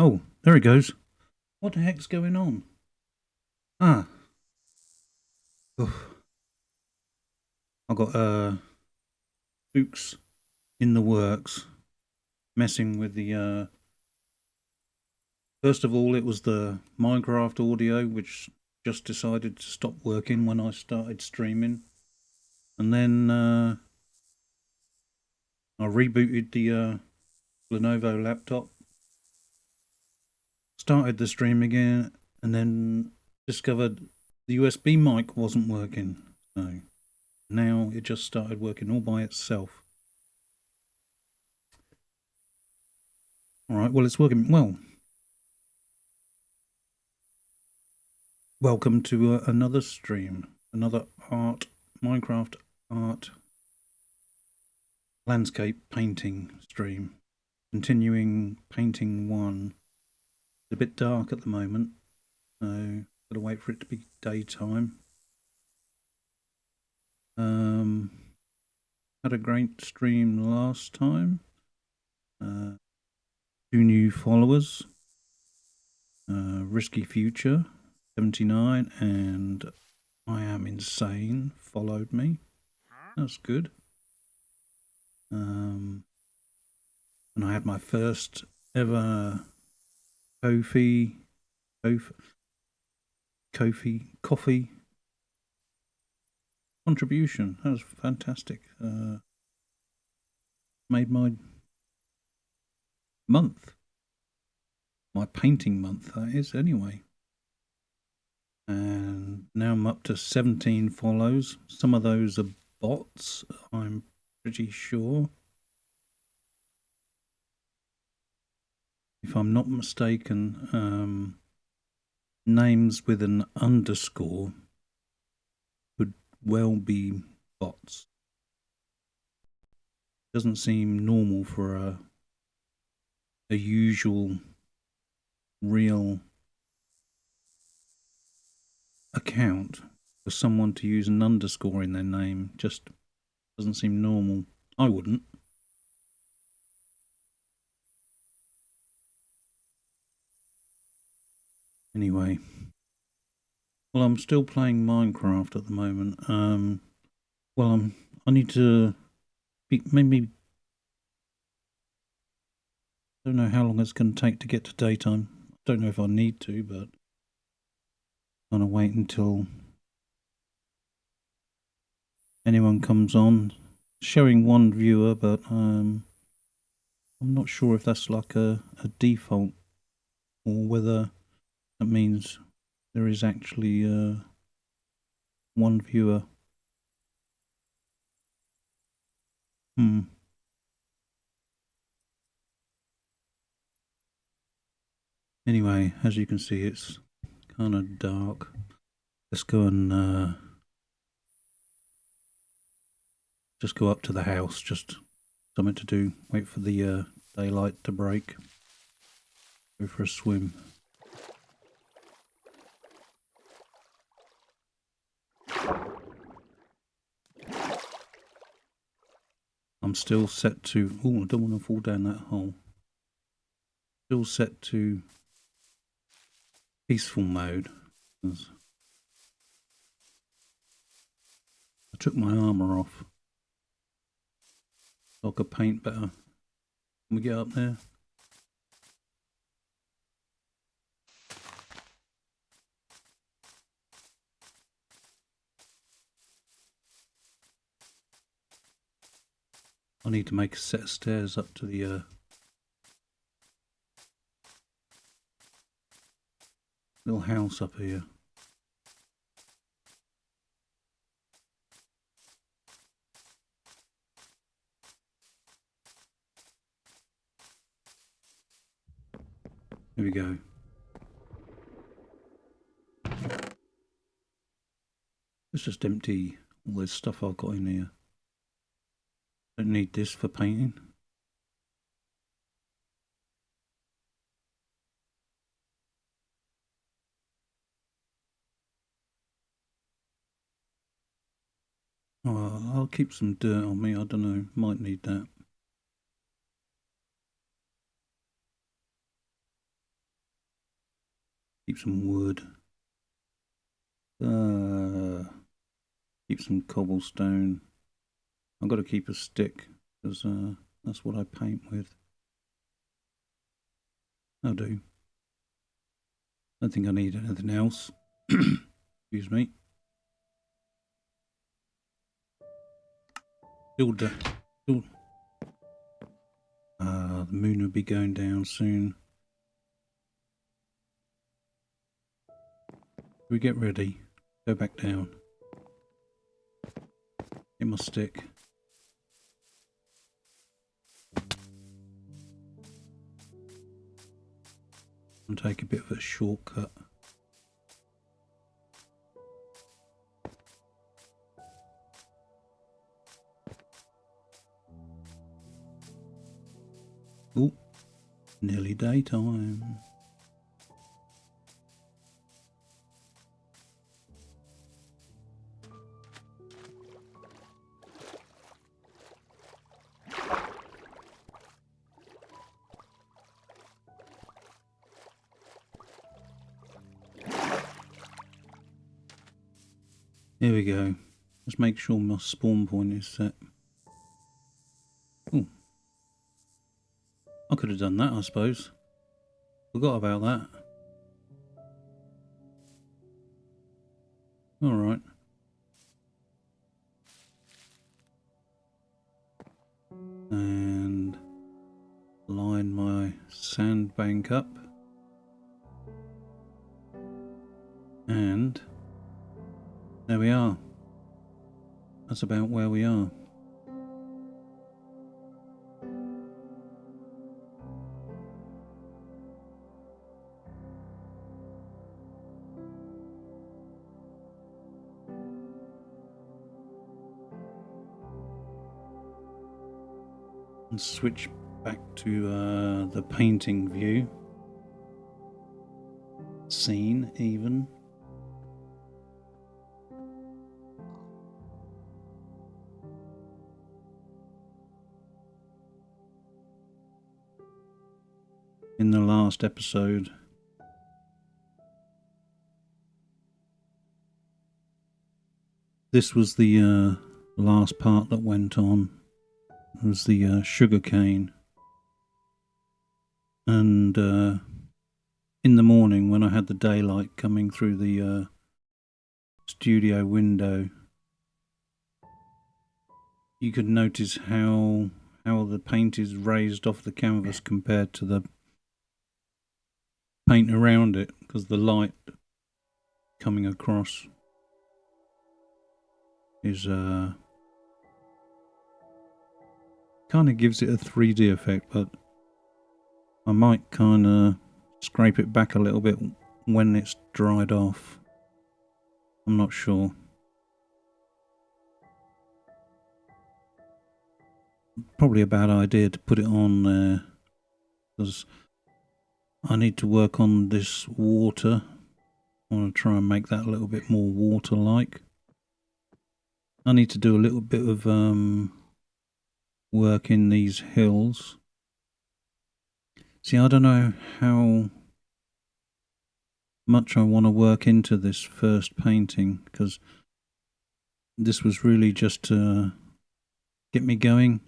Oh, there it goes. What the heck's going on? Ah, oof. I got spooks in the works, messing with the. First of all, it was the Minecraft audio, which just decided to stop working when I started streaming, and then I rebooted the Lenovo laptop, started the stream again, and then discovered the USB mic wasn't working. So now it just started working all by itself. All right, well, it's working well. Welcome to another stream, another Minecraft art landscape painting stream. Continuing painting 1. It's a bit dark at the moment, so gotta wait for it to be daytime. Had a great stream last time. 2 new followers. Risky Future 79 and I Am Insane followed me. That's good. And I had my first ever coffee contribution. That was fantastic. Made my month. My painting month, that is, anyway. And now I'm up to 17 follows. Some of those are bots, I'm pretty sure. If I'm not mistaken, names with an underscore could well be bots. Doesn't seem normal for a usual real account for someone to use an underscore in their name. Just doesn't seem normal. I wouldn't. Anyway, well, I'm still playing Minecraft at the moment. Well, I need to maybe. I don't know how long it's going to take to get to daytime. I don't know if I need to, but I'm going to wait until anyone comes on. Showing 1 viewer, but I'm not sure if that's like a default or whether that means there is actually 1 viewer. Anyway, as you can see, it's kind of dark. Let's go and just go up to the house. Just something to do. Wait for the daylight to break. Go for a swim. I'm still set to. Oh, I don't want to fall down that hole. Still set to peaceful mode. I took my armor off so I could paint better. Can we get up there? I need to make a set of stairs up to the little house up here. Here we go. Let's just empty all this stuff I've got in here. Don't need this for painting. Oh, I'll keep some dirt on me. I don't know. Might need that. Keep some wood. Keep some cobblestone. I've got to keep a stick because that's what I paint with. I'll do. Don't think I need anything else. Excuse me. The moon will be going down soon. We get ready. Go back down. Get my stick. And take a bit of a shortcut. Oh, nearly daytime. Here we go. Let's make sure my spawn point is set. Oh, I could have done that, I suppose. Forgot about that. Alright. And line my sandbank up. And there we are. That's about where we are. And switch back to the painting view. Scene, even. In the last episode, this was the last part that went on. It was the sugar cane. And in the morning, when I had the daylight coming through the studio window, you could notice how the paint is raised off the canvas compared to the paint around it, because the light coming across is kind of gives it a 3D effect, but I might kind of scrape it back a little bit when it's dried off. I'm not sure. Probably a bad idea to put it on there, because I need to work on this water. I want to try and make that a little bit more water-like. I need to do a little bit of work in these hills. See, I don't know how much I want to work into this first painting, because this was really just to get me going,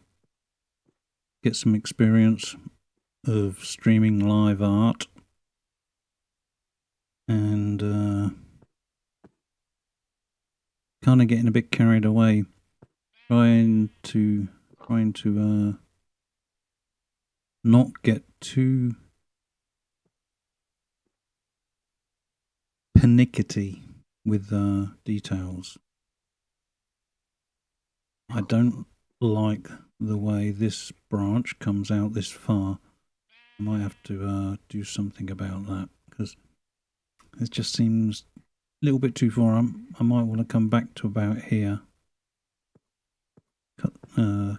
get some experience of streaming live art, and kind of getting a bit carried away, trying to not get too pernickety with details. I don't like the way this branch comes out this far. I might have to do something about that, because it just seems a little bit too far. I might want to come back to about here.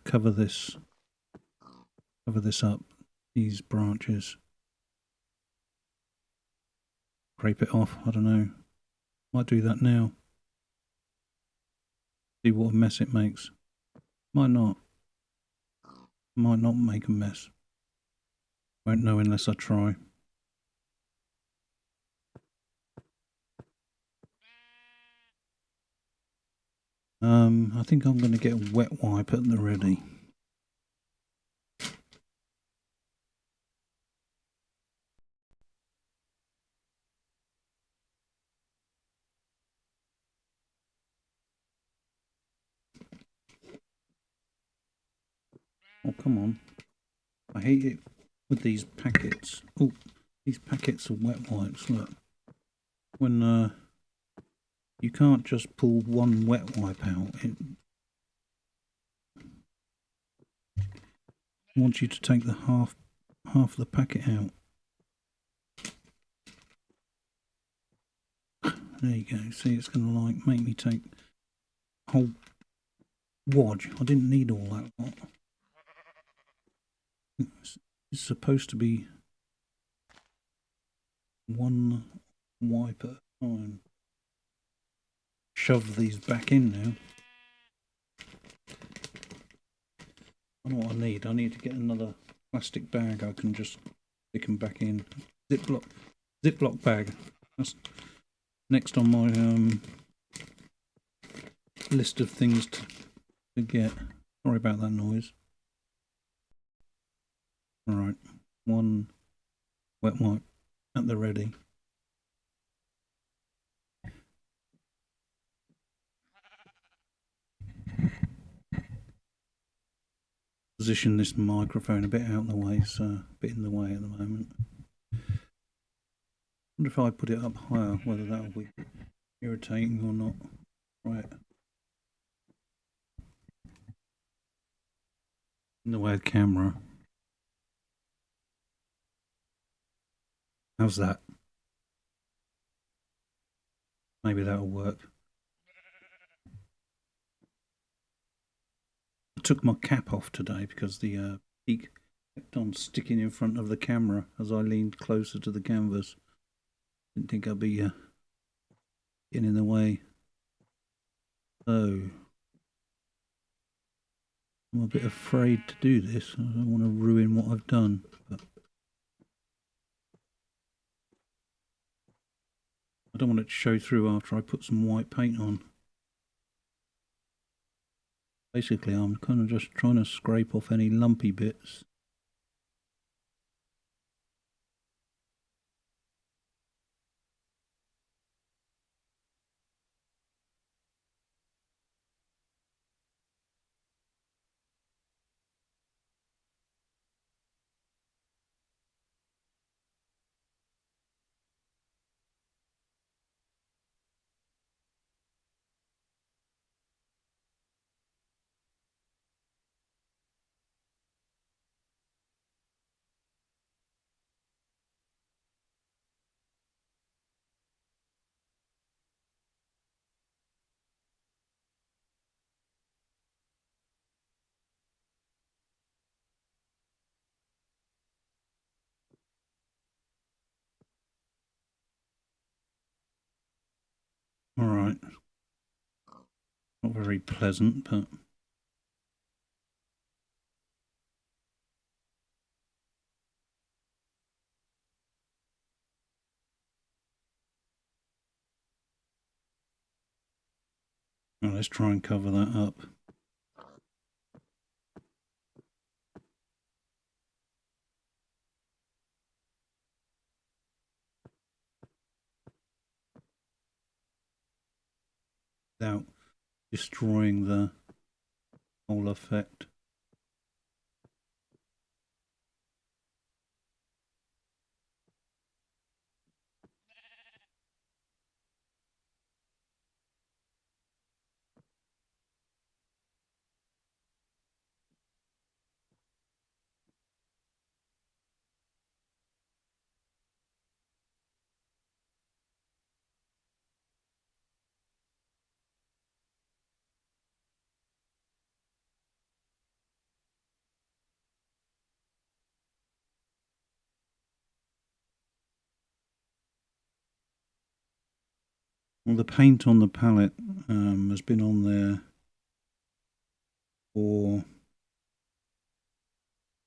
Cover this up, these branches. Scrape it off, I don't know. Might do that now. See what a mess it makes. Might not. Might not make a mess. Won't know unless I try. I think I'm going to get a wet wipe at the ready. Oh, come on. I hate it with these packets. Oh, these packets of wet wipes, look. When you can't just pull one wet wipe out. It wants you to take the half of the packet out. There you go. See, it's going to like make me take a whole wad. I didn't need all that lot. It's supposed to be one wipe at a time. Shove these back in now. I know what I need. I need to get another plastic bag. I can just stick them back in. Ziploc bag. That's next on my list of things to get. Sorry about that noise. Alright, one wet wipe at the ready. Position this microphone a bit out of the way, so a bit in the way at the moment. Wonder if I put it up higher, whether that'll be irritating or not. Right. In the way of the camera. How's that? Maybe that'll work. I took my cap off today because the peak kept on sticking in front of the camera as I leaned closer to the canvas. Didn't think I'd be getting in the way. So I'm a bit afraid to do this. I don't want to ruin what I've done. But I don't want it to show through after I put some white paint on. Basically, I'm kind of just trying to scrape off any lumpy bits. Alright. Not very pleasant, but well, let's try and cover that up. Without destroying the whole effect. Well, the paint on the palette has been on there for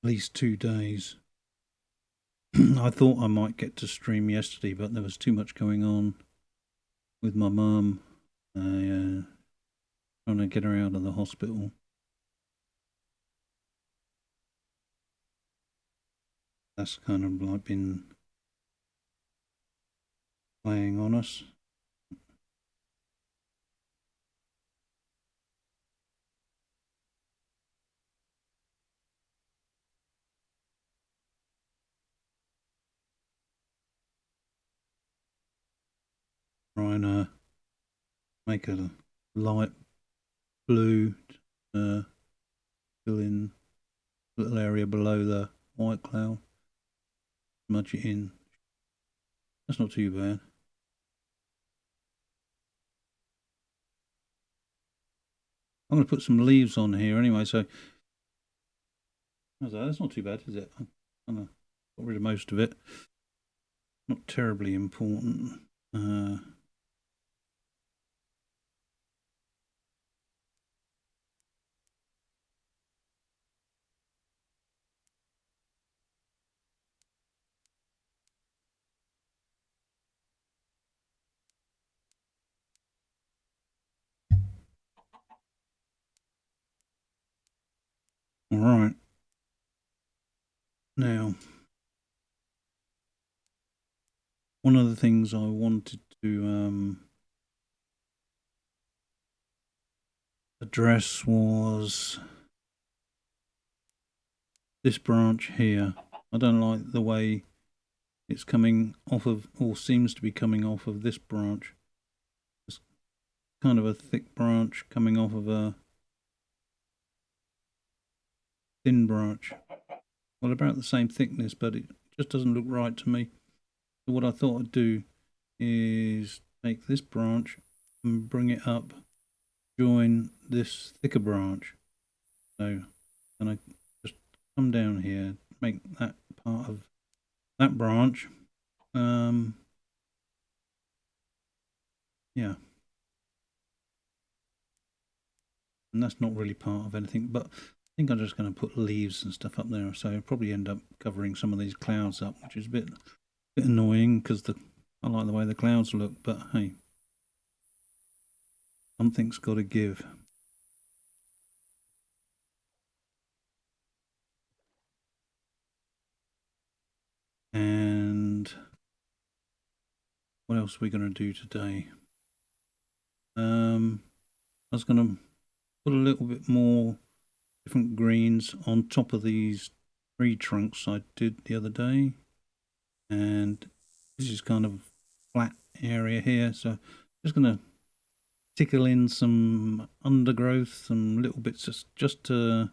at least 2 days. I thought I might get to stream yesterday, but there was too much going on with my mum. Trying to get her out of the hospital. That's kind of like been playing on us. Trying to make a light blue, fill in a little area below the white cloud. Smudge it in. That's not too bad. I'm going to put some leaves on here anyway, so that's not too bad, is it? I kind of got rid of most of it. Not terribly important. All right. Now, one of the things I wanted to address was this branch here. I don't like the way it's coming off of, or seems to be coming off of this branch. It's kind of a thick branch coming off of a thin branch. Well, about the same thickness, but it just doesn't look right to me. So what I thought I'd do is take this branch and bring it up, join this thicker branch. So, and I just come down here, make that part of that branch. Yeah. And that's not really part of anything, but I think I'm just going to put leaves and stuff up there. So I'll probably end up covering some of these clouds up, which is a bit annoying because I like the way the clouds look, but hey, something's got to give. And what else are we going to do today? I was going to put a little bit more different greens on top of these tree trunks I did the other day. And this is kind of flat area here, so I'm just going to tickle in some undergrowth, some little bits just to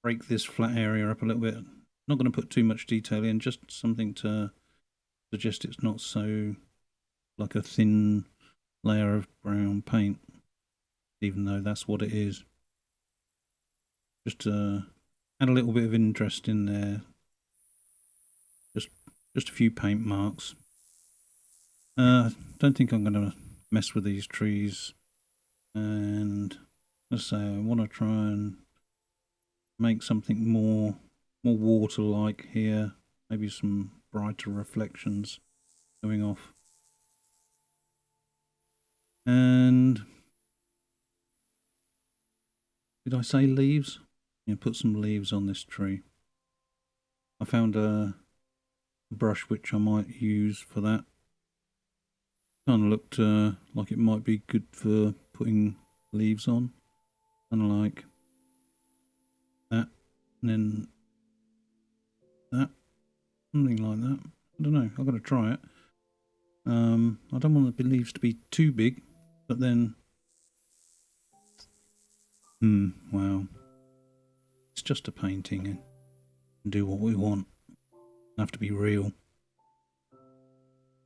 break this flat area up a little bit. Not going to put too much detail in, just something to suggest it's not so like a thin layer of brown paint, even though that's what it is. Just to add a little bit of interest in there. Just a few paint marks. Don't think I'm going to mess with these trees. And let's say I want to try and make something more water-like here. Maybe some brighter reflections going off. And did I say leaves? Yeah, put some leaves on this tree. I found a brush which I might use for that. Kind of looked like it might be good for putting leaves on. Kind of like that. And then that. Something like that. I don't know. I've got to try it. I don't want the leaves to be too big, but then... wow. It's just a painting and do what we want. Have to be real.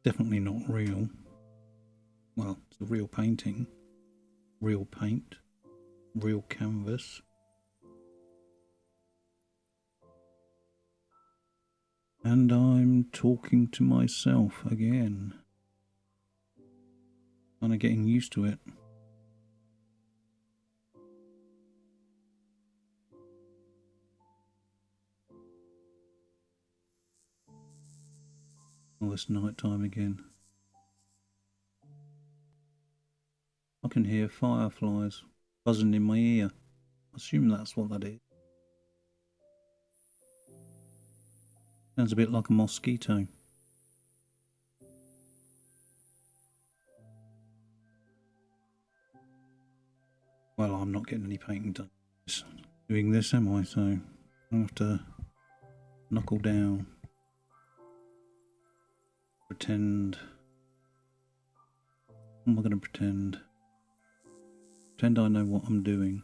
Definitely not real. Well, it's a real painting. Real paint. Real canvas. And I'm talking to myself again. Kind of getting used to it. Oh, it's night time again. I can hear fireflies buzzing in my ear. I assume that's what that is. Sounds a bit like a mosquito. Well, I'm not getting any painting done doing this, am I? So I have to knuckle down. Pretend. What am I going to pretend? Pretend I know what I'm doing.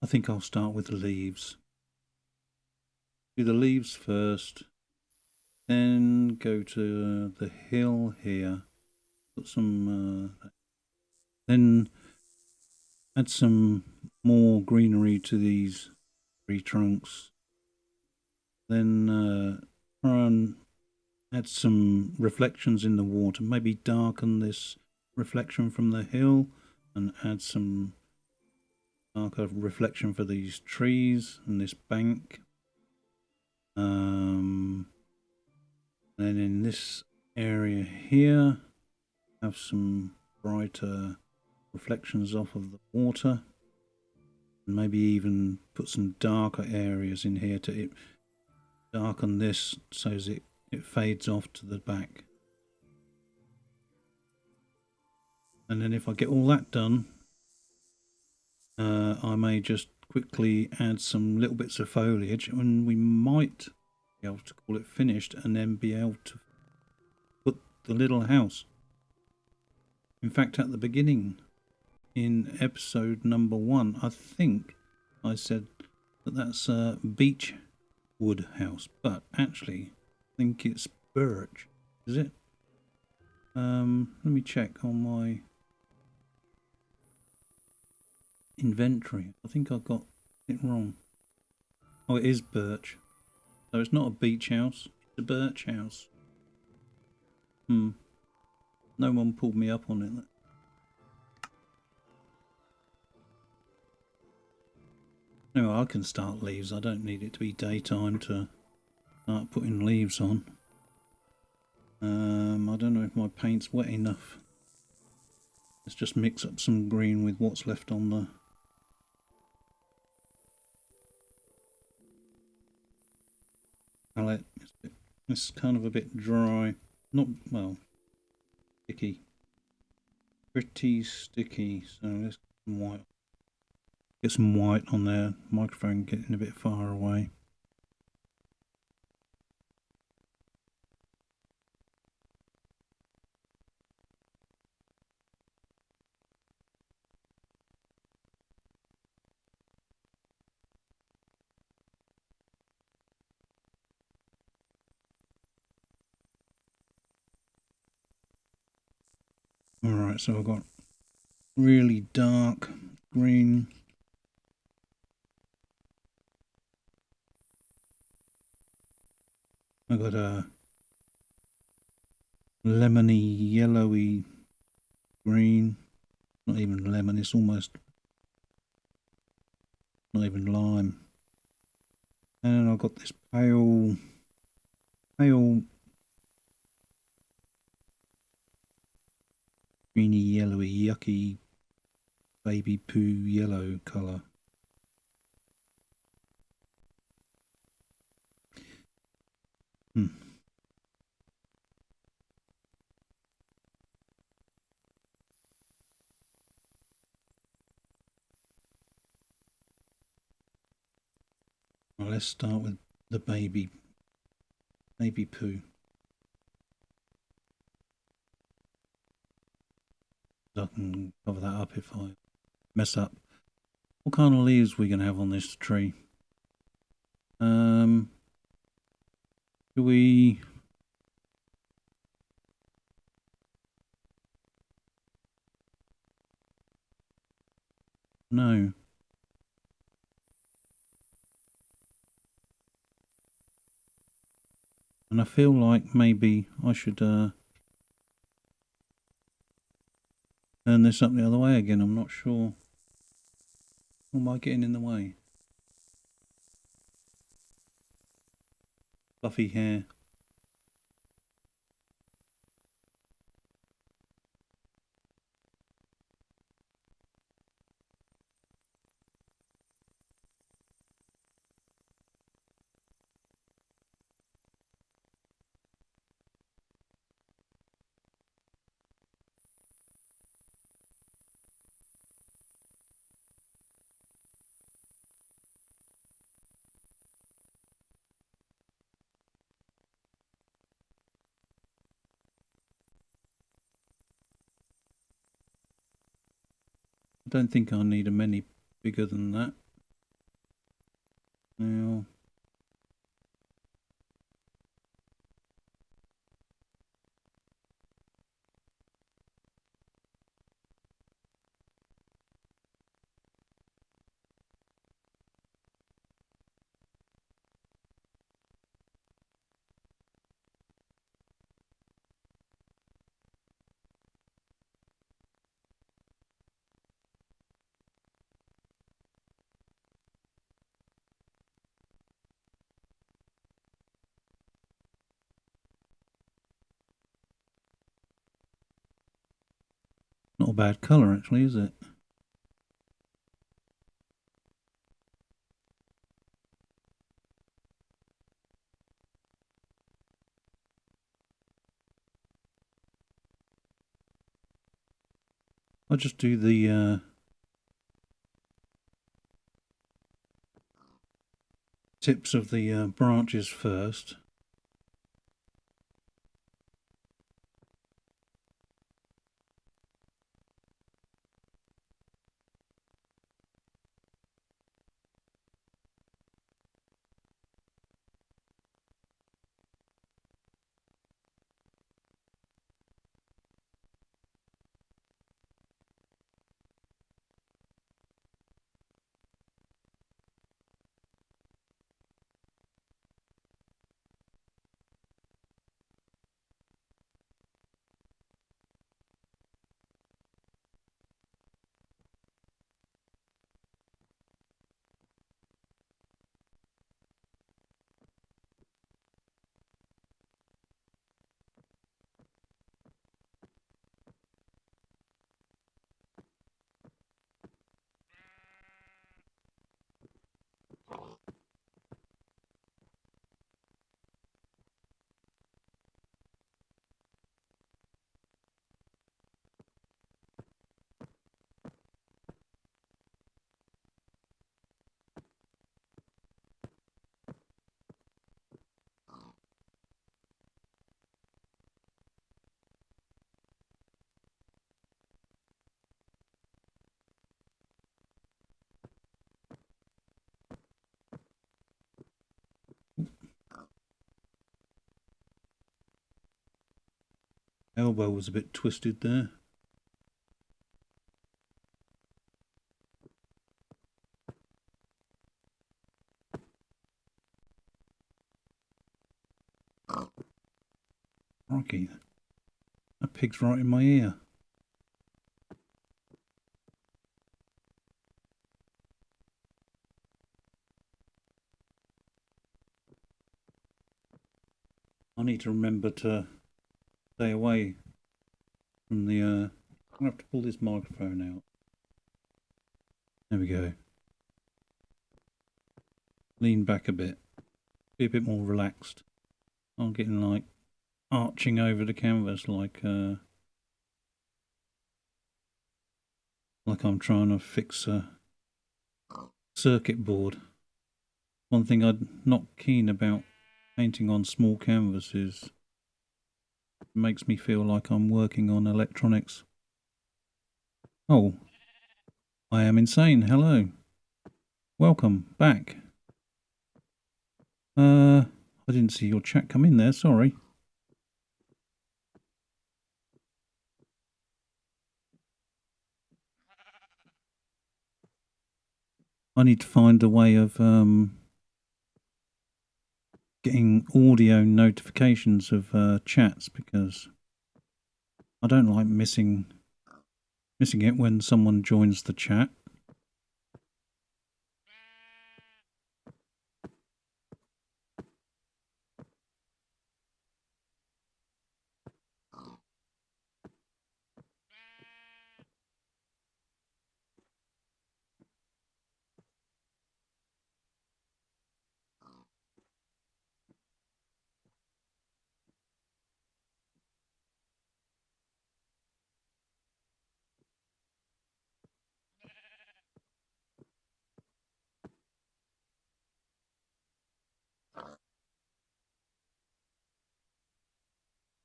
I think I'll start with the leaves. Do the leaves first, then go to the hill here. Put some, then add some more greenery to these tree trunks. Then try and add some reflections in the water. Maybe darken this reflection from the hill and add some darker reflection for these trees and this bank. Then in this area here, have some brighter reflections off of the water, and maybe even put some darker areas in here to darken this so as it fades off to the back. And then if I get all that done, I may just quickly add some little bits of foliage, and we might be able to call it finished and then be able to put the little house. In fact, at the beginning in episode number 1, I think I said that that's a beech wood house, but actually I think it's birch. Is it? Let me check on my inventory. I think I got it wrong. Oh, it is birch. So it's not a beech house, it's a birch house. No one pulled me up on it. Anyway, I can start leaves. I don't need it to be daytime to start putting leaves on. I don't know if my paint's wet enough. Let's just mix up some green with what's left on the palette. It's kind of a bit dry. Not, well, sticky. Pretty sticky. So let's get some white on there. Microphone getting a bit far away. Alright, so I've got really dark green. I've got a lemony, yellowy green. Not even lemon, it's almost not even lime. And then I've got this pale greeny, yellowy, yucky baby poo yellow colour. Well, let's start with the baby poo. I can cover that up if I mess up. What kind of leaves are we going to have on this tree? Do we... No. And I feel like maybe I should turn this up the other way again. I'm not sure. What am I getting in the way? Fluffy hair. I don't think I need them any bigger than that. Now, not a bad colour actually, is it? I'll just do the tips of the branches first. Elbow was a bit twisted there. Rocky, that pig's right in my ear. I need to remember to stay away from the I'm gonna have to pull this microphone out. There we go. Lean back a bit. Be a bit more relaxed. I'm getting like arching over the canvas like I'm trying to fix a circuit board. One thing I'm not keen about painting on small canvases, it makes me feel like I'm working on electronics. Oh, I am insane. Hello. Welcome back. I didn't see your chat come in there, sorry. I need to find a way of getting audio notifications of chats, because I don't like missing it when someone joins the chat.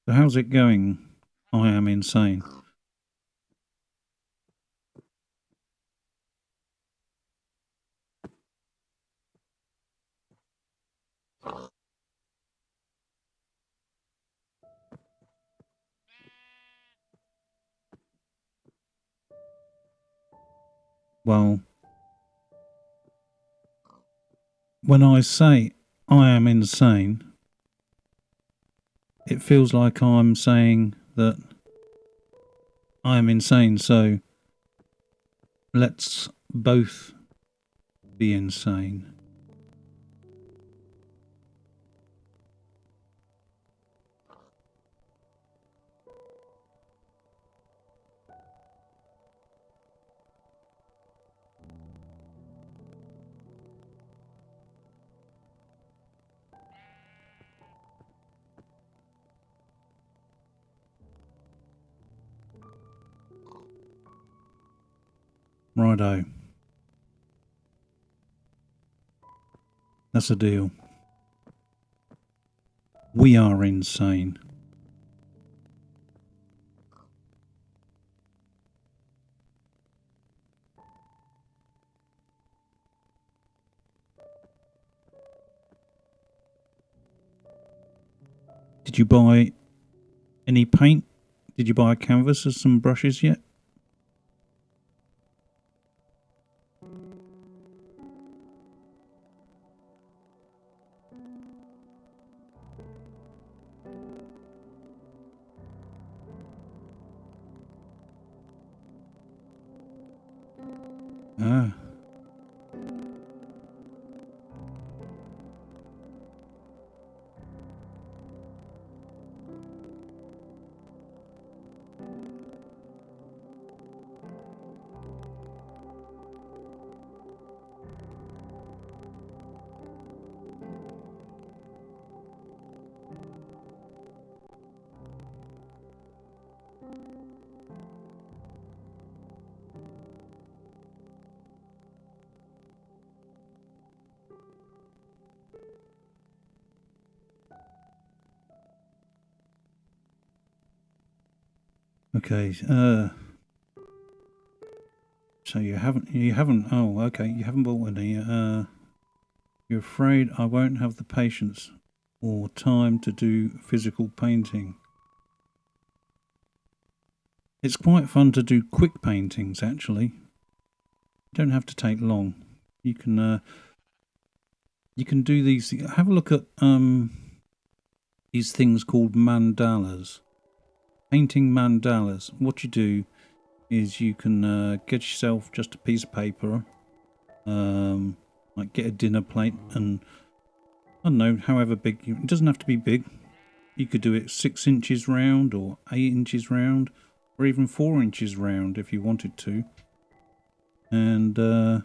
So how's it going? I am insane. Well, when I say I am insane, it feels like I'm saying that I am insane, so let's both be insane. Righto. That's a deal. We are insane. Did you buy any paint? Did you buy a canvas and some brushes yet? Ah. Okay. So you haven't. Oh, okay. You haven't bought any. You're afraid I won't have the patience or time to do physical painting. It's quite fun to do quick paintings, actually. You don't have to take long. You can do these. Have a look at these things called mandalas. Painting mandalas. What you do is you can get yourself just a piece of paper, like get a dinner plate, and I don't know, however big. It doesn't have to be big. You could do it 6 inches round, or 8 inches round, or even 4 inches round if you wanted to. And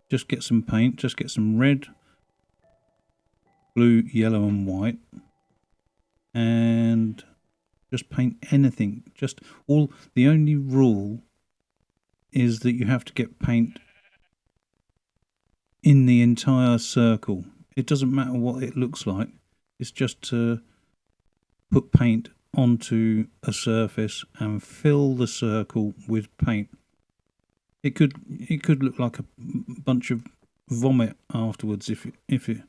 just get some paint. Just get some red, blue, yellow, and white, and just paint anything. Just all. The only rule is that you have to get paint in the entire circle. It doesn't matter what it looks like. It's just to put paint onto a surface and fill the circle with paint. It could look like a bunch of vomit afterwards if it.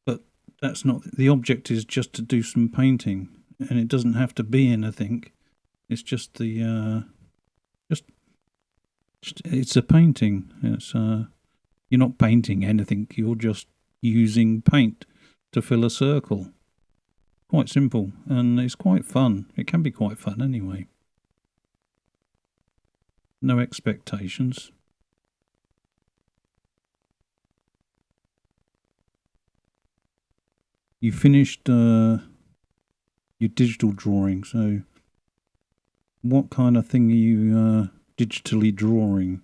But that's not the object. Is just to do some painting, and it doesn't have to be anything. It's just the it's a painting. It's you're not painting anything. You're just using paint. to fill a circle. Quite simple, and it's quite fun. It can be quite fun anyway. No expectations. You finished your digital drawing, so what kind of thing are you digitally drawing?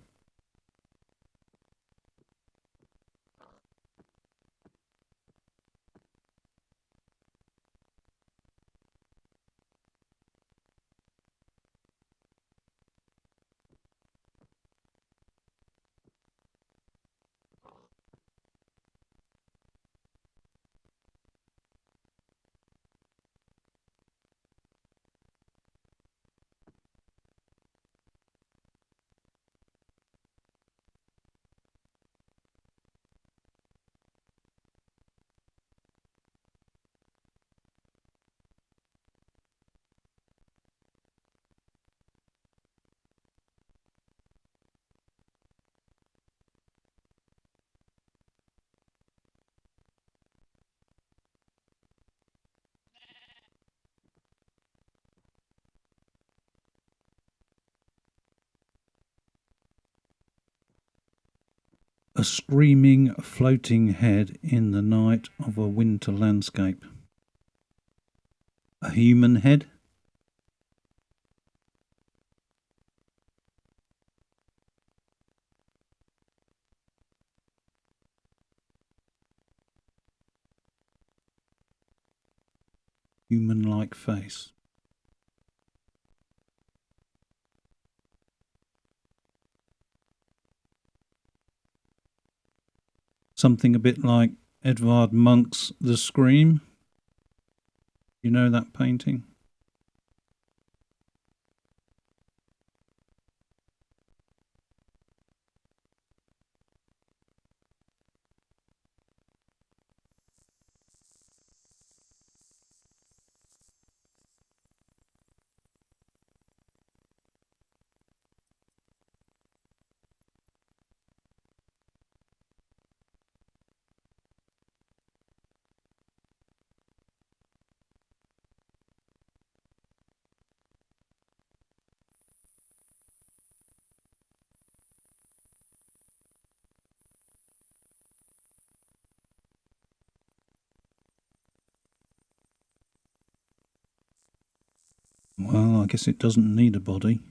A screaming, floating head in the night of a winter landscape. A human head? Human-like face. Something a bit like Edvard Munch's The Scream. You know that painting? Well, I guess it doesn't need a body.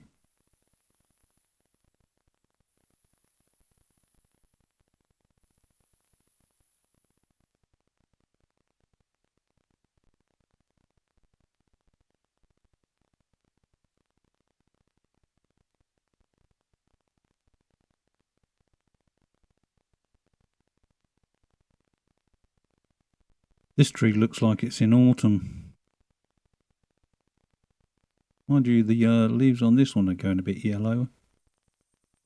This tree looks like it's in autumn. Mind you, the leaves on this one are going a bit yellow.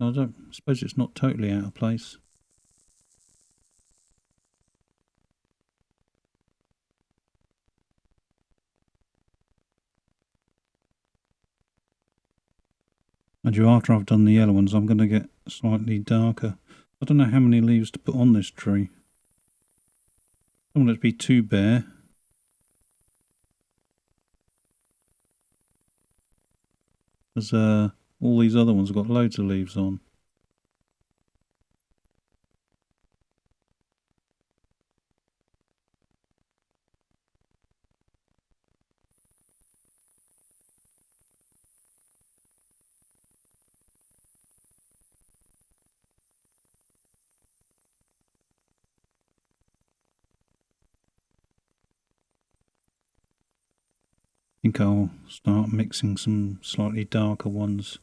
I suppose it's not totally out of place. And you, after I've done the yellow ones, I'm going to get slightly darker. I don't know how many leaves to put on this tree. I don't want it to be too bare. Because all these other ones have got loads of leaves on. I think I'll start mixing some slightly darker ones.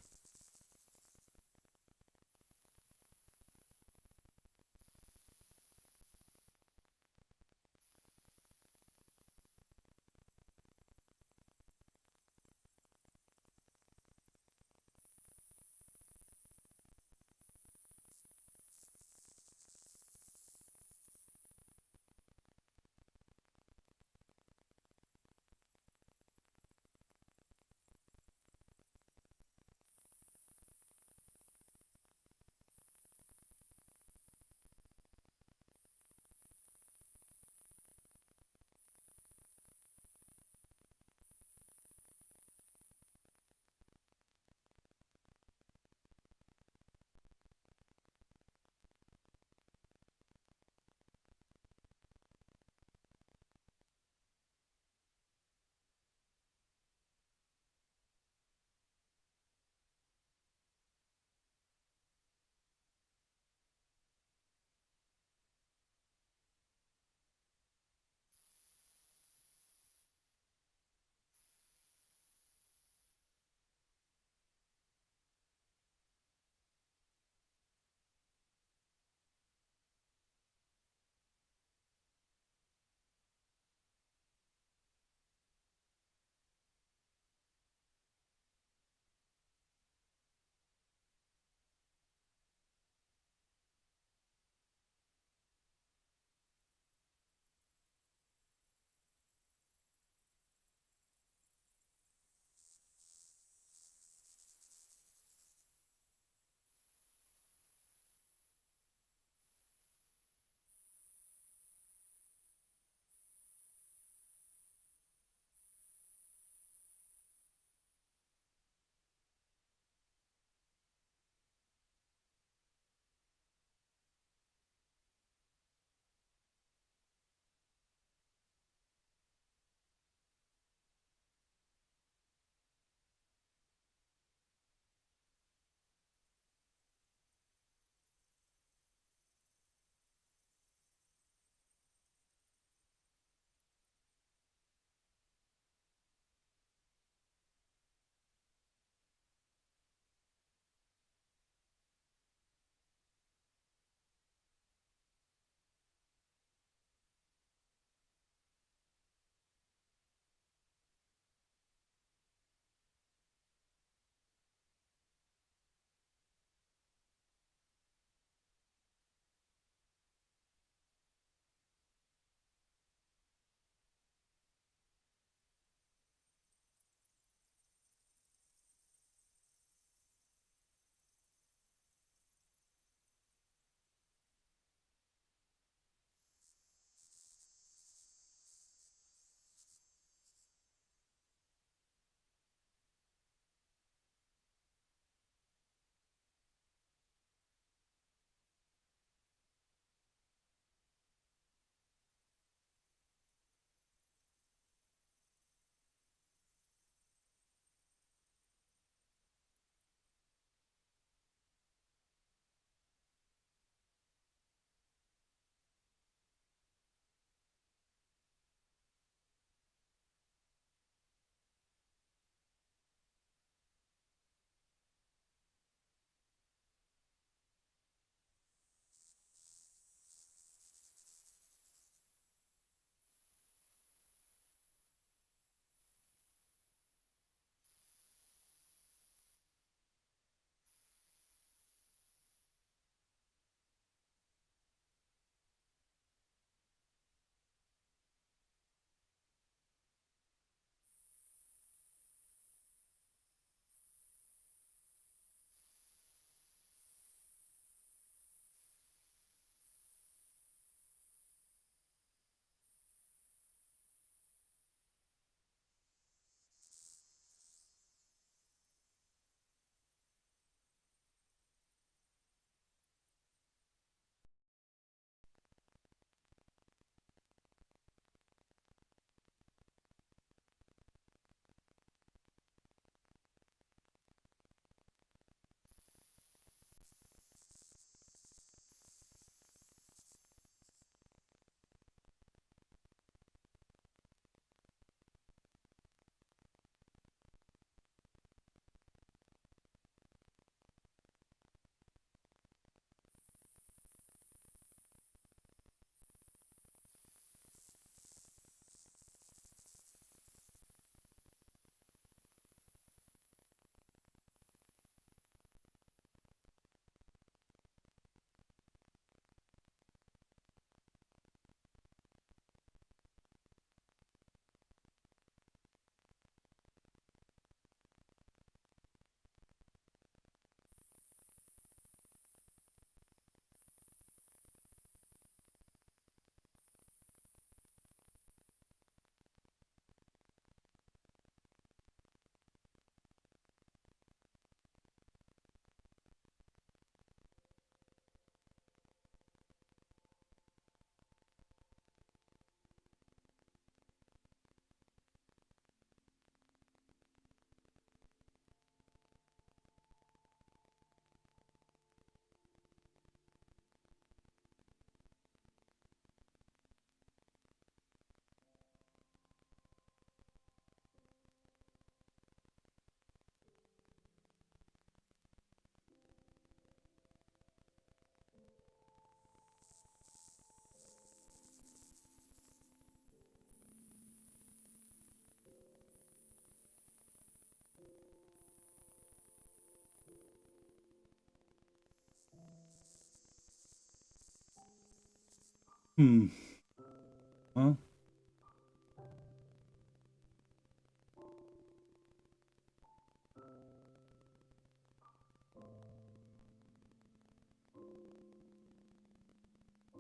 Well,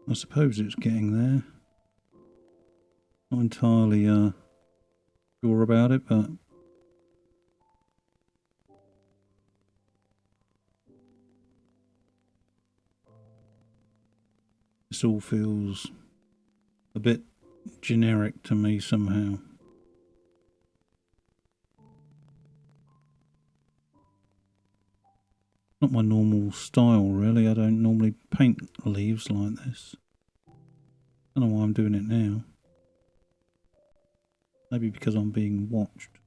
I suppose it's getting there. Not entirely sure about it, but this all feels a bit generic to me somehow. Not my normal style, really. I don't normally paint leaves like this. I don't know why I'm doing it now. Maybe because I'm being watched.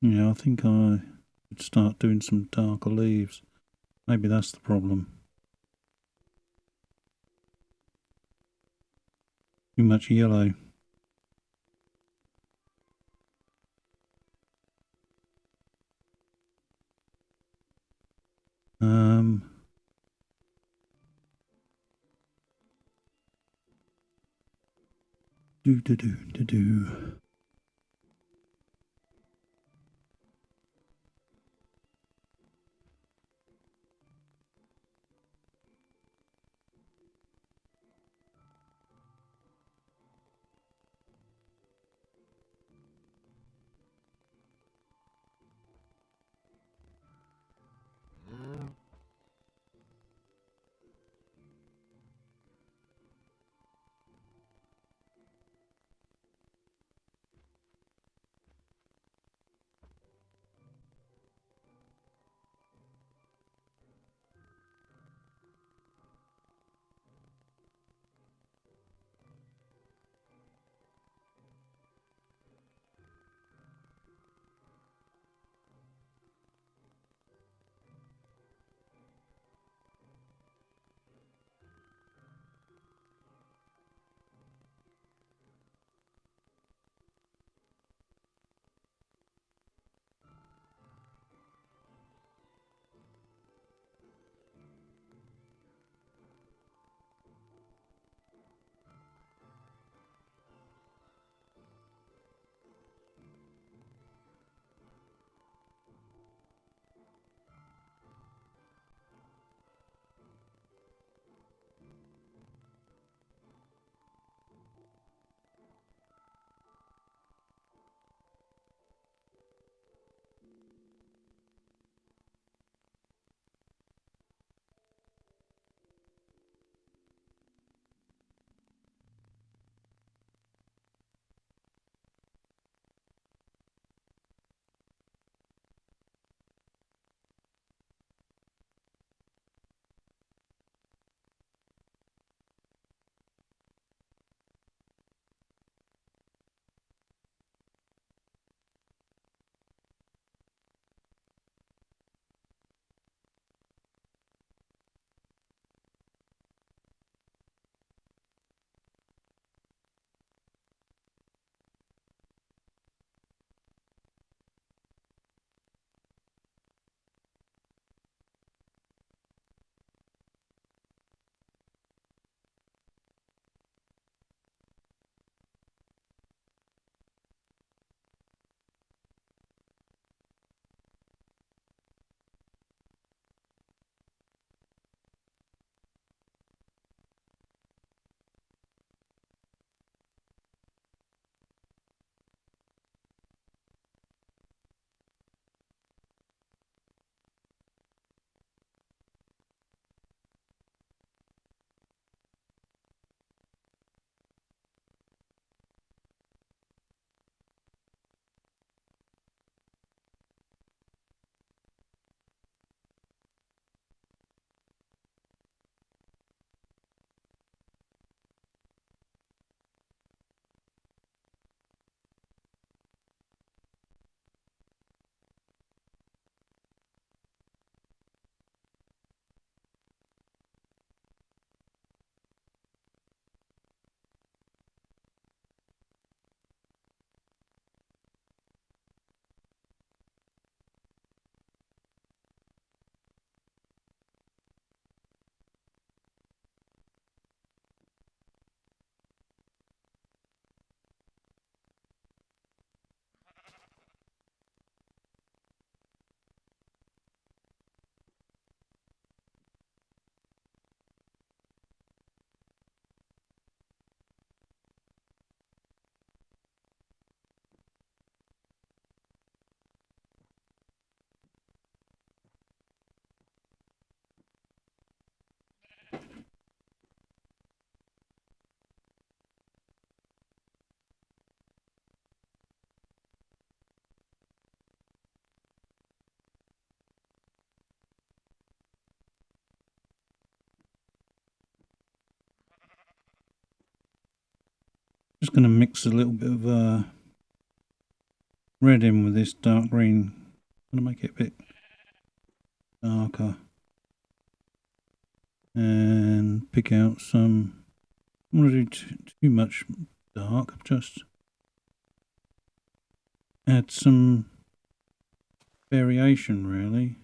Yeah, I think I should start doing some darker leaves. Maybe that's the problem. Too much yellow. Um, do. Just going to mix a little bit of red in with this dark green. I'm going to make it a bit darker. And pick out some. I don't want to do too much dark, just add some variation really.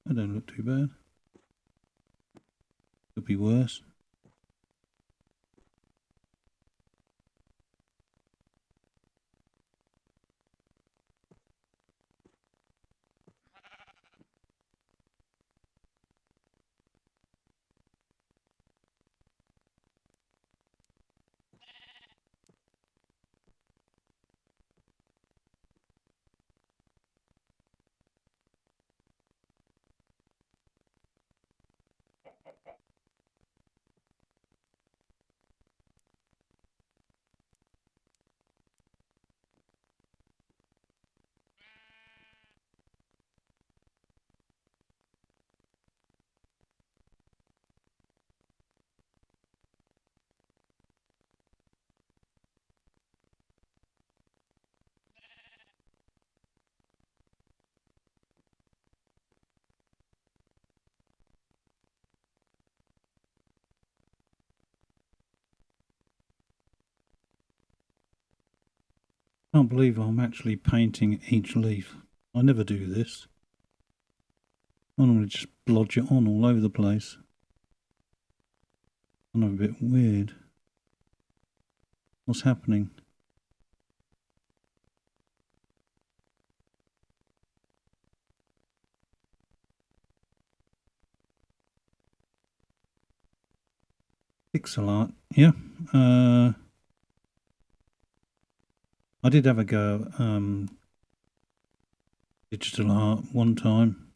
That don't look too bad. Could be worse. Can't believe I'm actually painting each leaf. I never do this. I normally just blodge it on all over the place. I'm a bit weird. What's happening? Pixel art, yeah. I did have a go at digital art one time.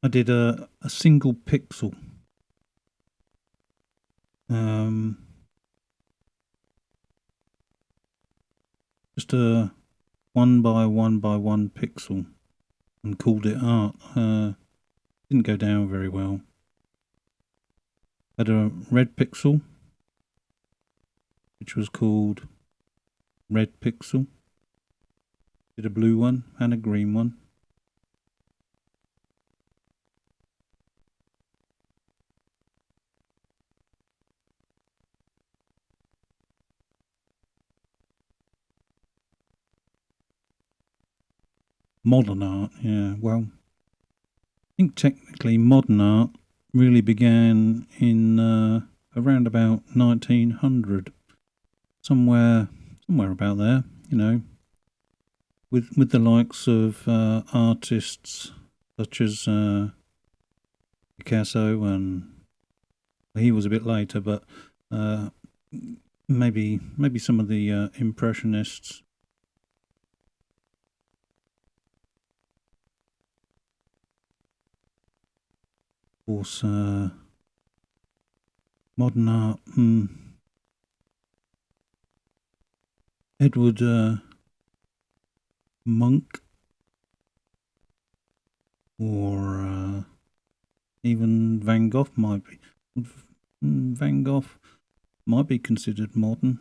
I did a single pixel. Just a 1 by 1 by 1 pixel and called it art. Didn't go down very well. Had a red pixel, which was called red pixel. Did a blue one and a green one. Modern art, yeah. Well, I think technically modern art really began in around about 1900, somewhere about there. You know, with the likes of artists such as Picasso, and he was a bit later, but maybe some of the impressionists. Of course, modern art. Edward Monk, or even Van Gogh might be. Van Gogh might be considered modern.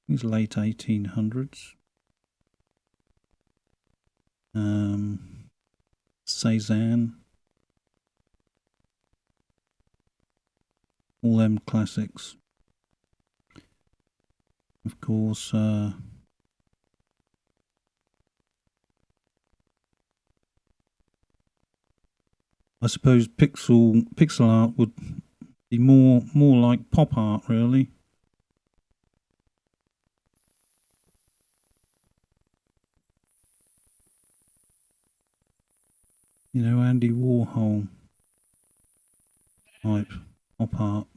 He's late 1800s. Cézanne. All them classics. Of course, I suppose pixel art would be more like pop art, really. You know, Andy Warhol type pop art.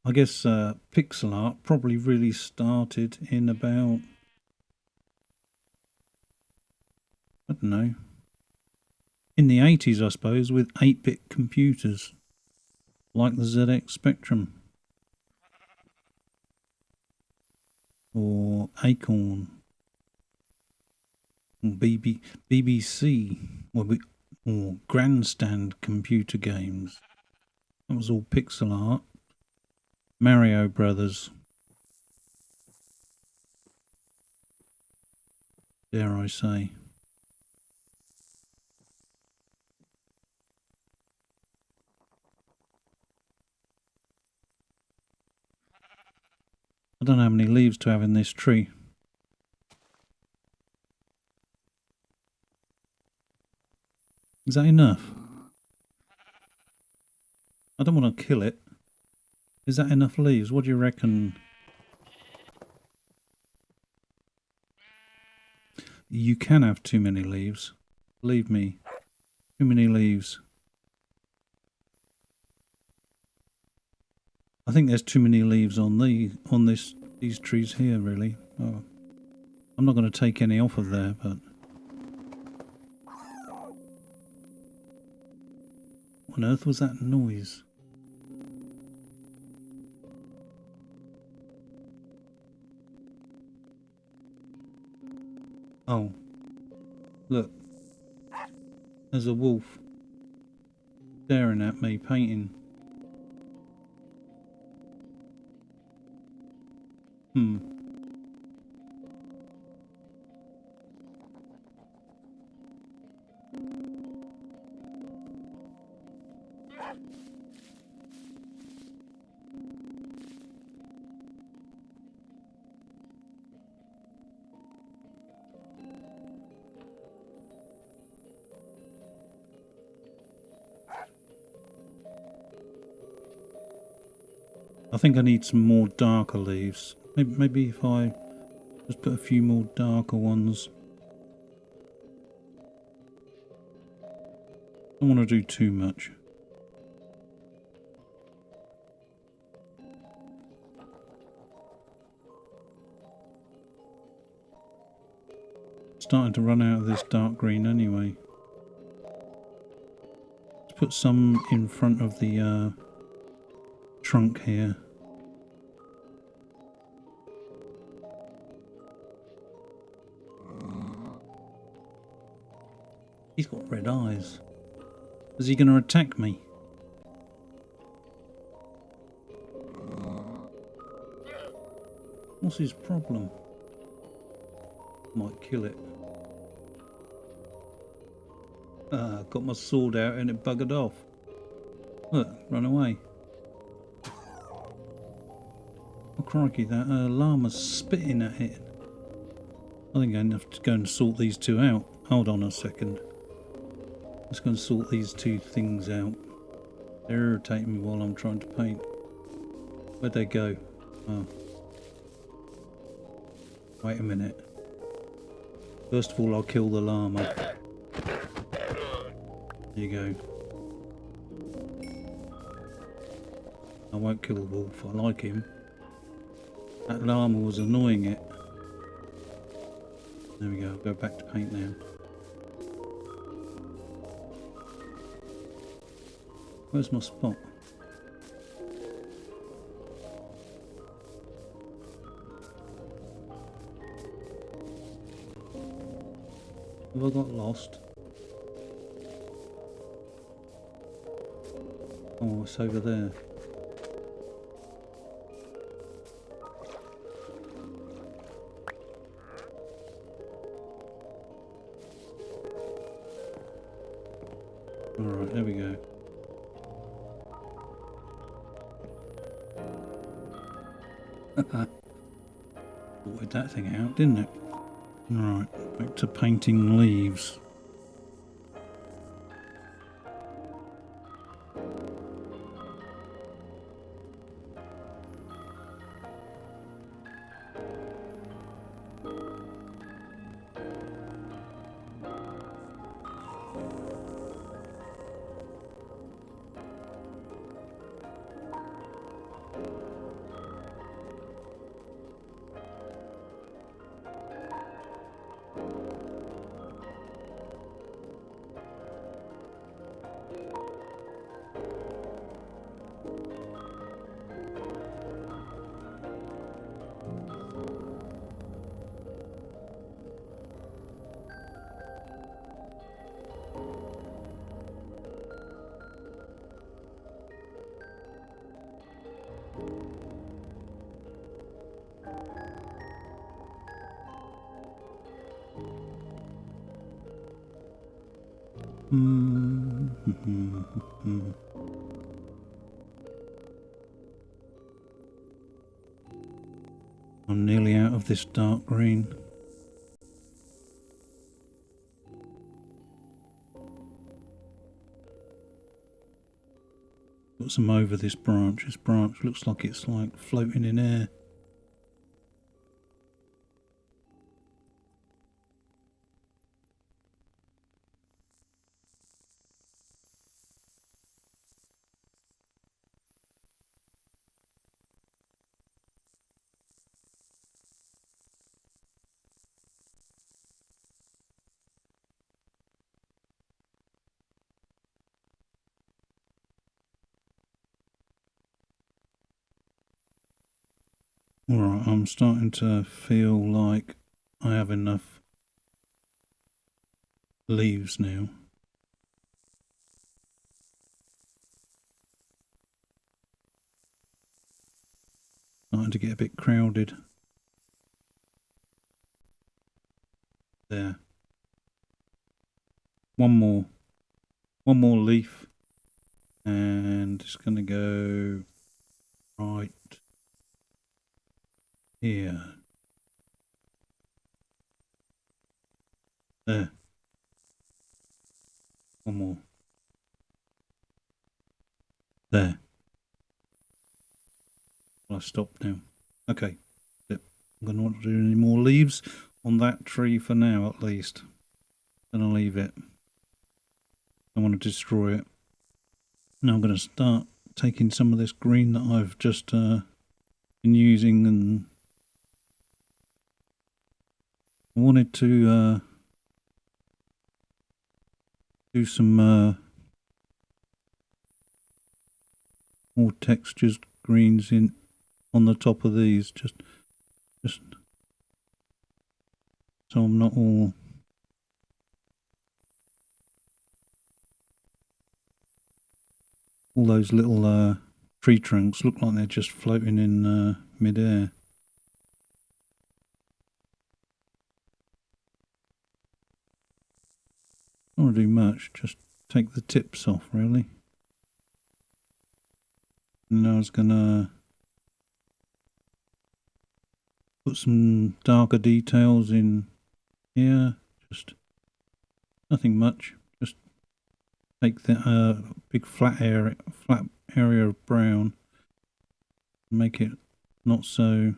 I guess pixel art probably really started in about, I don't know, in the 80s, I suppose, with 8-bit computers like the ZX Spectrum or Acorn or BBC or Grandstand computer games. That was all pixel art. Mario Brothers, dare I say. I don't know how many leaves to have in this tree. Is that enough? I don't want to kill it. Is that enough leaves? What do you reckon? You can have too many leaves. Believe me. Too many leaves. I think there's too many leaves on these trees here, really. Oh, I'm not going to take any off of there, but what on earth was that noise? Oh, look. There's a wolf staring at me, painting. I think I need some more darker leaves. Maybe if I just put a few more darker ones. I don't want to do too much. Starting to run out of this dark green anyway. Let's put some in front of the trunk here. He's got red eyes. Is he going to attack me? What's his problem? Might kill it. Got my sword out and it buggered off. Look, run away. Oh crikey, that llama's spitting at it. I think I have to go and sort these two out. Hold on a second. Let's go and sort these two things out. They're irritating me while I'm trying to paint. Where'd they go? Oh. Wait a minute. First of all, I'll kill the llama. There you go. I won't kill the wolf. I like him. That llama was annoying it. There we go. I'll go back to paint now. Where's my spot? Have I got lost? Oh, it's over there. Alright, there we go. Sorted that thing out, didn't it? Alright, back to painting leaves. I'm nearly out of this dark green. Got some over this branch. This branch looks like it's like floating in air. Alright, I'm starting to feel like I have enough leaves now. Starting to get a bit crowded. There. One more leaf, and it's going to go right here. There. One more. There. Well, I stopped now. Okay. Yep. I'm going to want to do any more leaves on that tree for now, at least. Then I'll leave it. I want to destroy it. Now I'm going to start taking some of this green that I've just been using, and I wanted to do some more textures greens in on the top of these, just so I'm not all those little tree trunks look like they're just floating in mid-air. Don't want to do much, just take the tips off really. And I was gonna put some darker details in here, just nothing much, just take the big flat area of brown, make it not so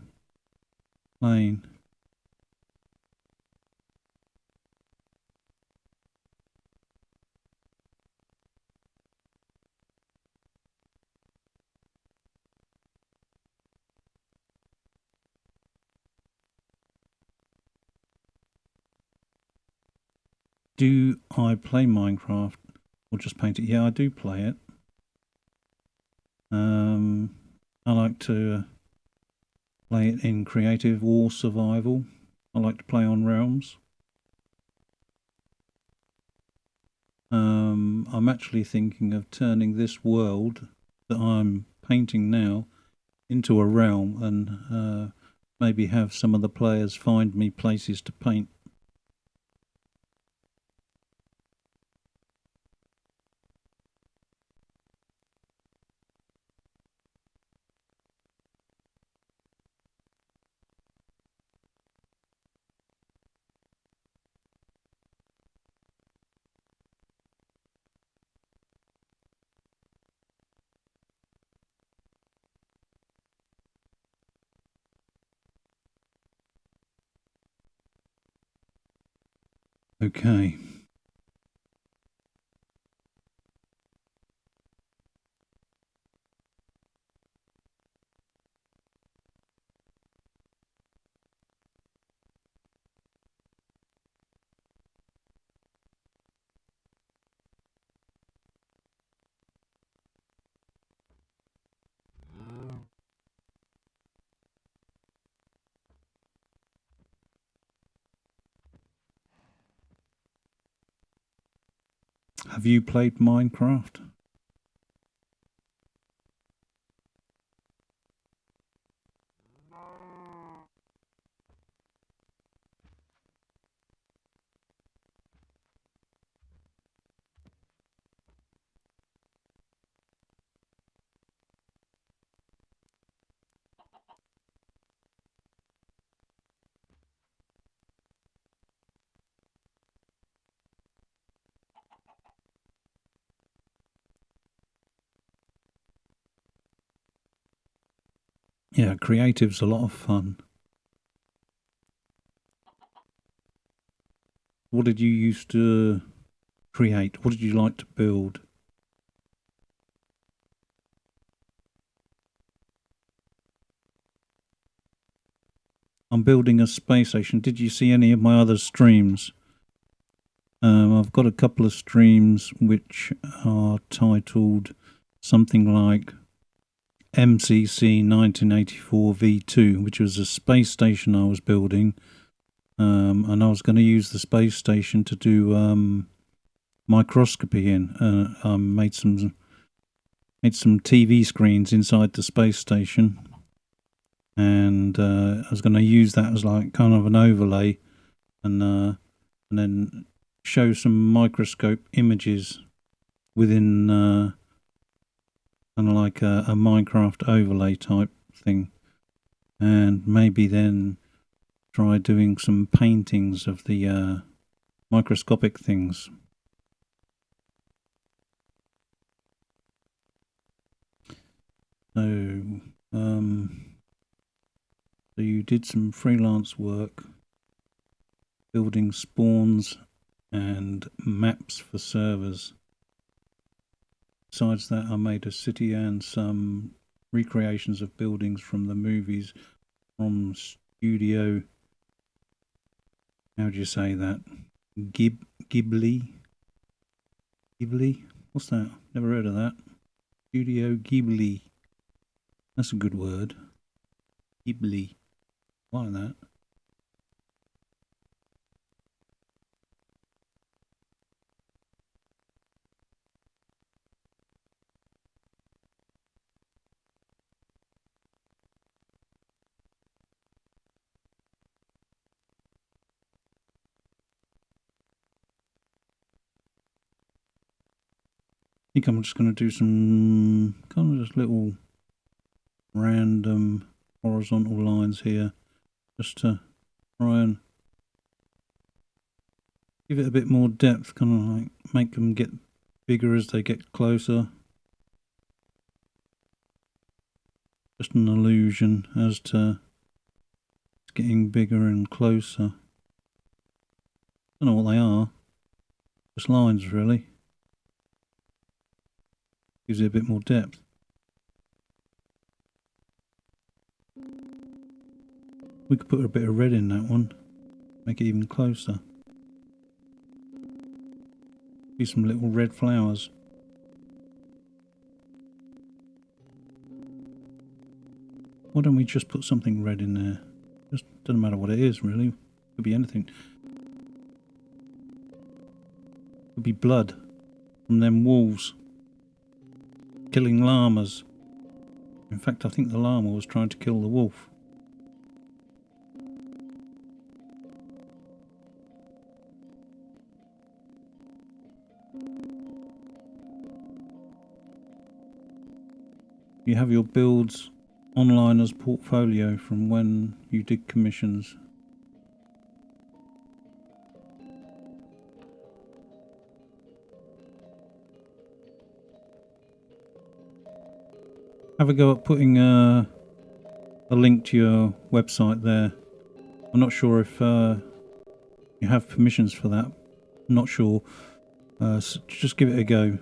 plain. Do I play Minecraft or just paint it? Yeah, I do play it. I like to play it in creative or survival. I like to play on realms. I'm actually thinking of turning this world that I'm painting now into a realm, and maybe have some of the players find me places to paint. Okay. Have you played Minecraft? Yeah, creative's a lot of fun. What did you used to create? What did you like to build? I'm building a space station. Did you see any of my other streams? I've got a couple of streams which are titled something like MCC 1984 V2, which was a space station I was building. And I was going to use the space station to do microscopy in. I made some TV screens inside the space station, and I was going to use that as like kind of an overlay, and then show some microscope images within kind of like a Minecraft overlay type thing, and maybe then try doing some paintings of the microscopic things. So, so you did some freelance work building spawns and maps for servers. Besides that, I made a city and some recreations of buildings from the movies from Studio. How do you say that? Ghibli? Ghibli? What's that? Never heard of that. Studio Ghibli. That's a good word. Ghibli. I like that. I think I'm just going to do some kind of just little random horizontal lines here, just to try and give it a bit more depth, kind of like make them get bigger as they get closer. Just an illusion as to it's getting bigger and closer. I don't know what they are, just lines really. Gives it a bit more depth. We could put a bit of red in that one, make it even closer. Be some little red flowers. Why don't we just put something red in there? Just doesn't matter what it is really. Could be anything. Could be blood from them wolves killing llamas. In fact, I think the llama was trying to kill the wolf. You have your builds online as portfolio from when you did commissions. Have a go at putting a link to your website there. I'm not sure if you have permissions for that. I'm not sure. So just give it a go.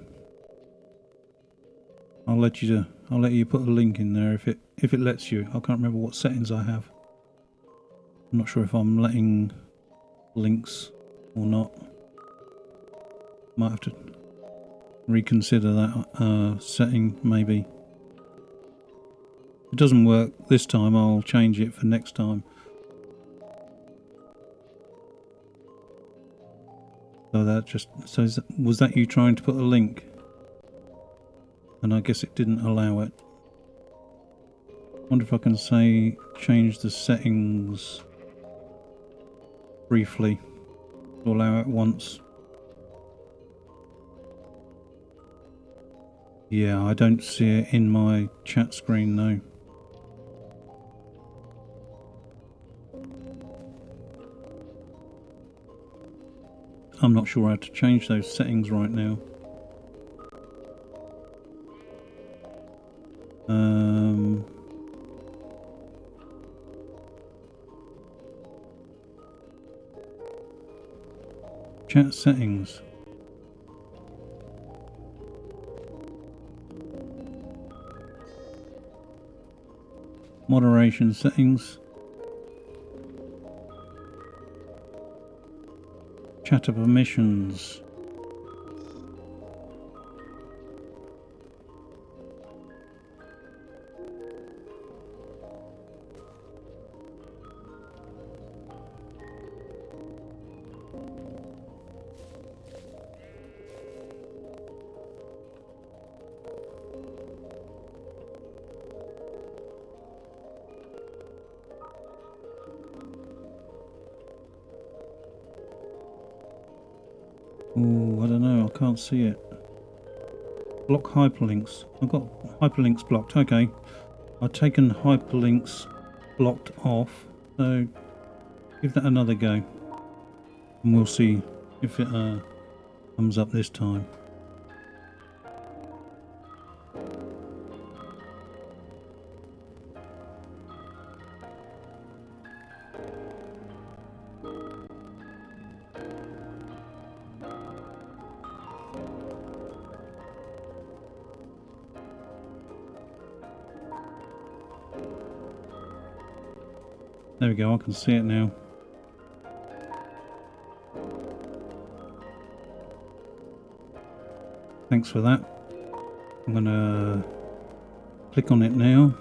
I'll let you put a link in there if it lets you. I can't remember what settings I have. I'm not sure if I'm letting links or not. Might have to reconsider that setting maybe. If it doesn't work this time, I'll change it for next time. So was that you trying to put a link? And I guess it didn't allow it. Wonder if I can change the settings briefly to allow it once. Yeah, I don't see it in my chat screen though. I'm not sure how to change those settings right now. Chat settings. Moderation settings. Chatter permissions. Oh, I don't know, I can't see it. Block hyperlinks. I've got hyperlinks blocked. Okay, I've taken hyperlinks blocked off, so give that another go and we'll see if it comes up this time. There we go, I can see it now. Thanks for that. I'm gonna click on it now.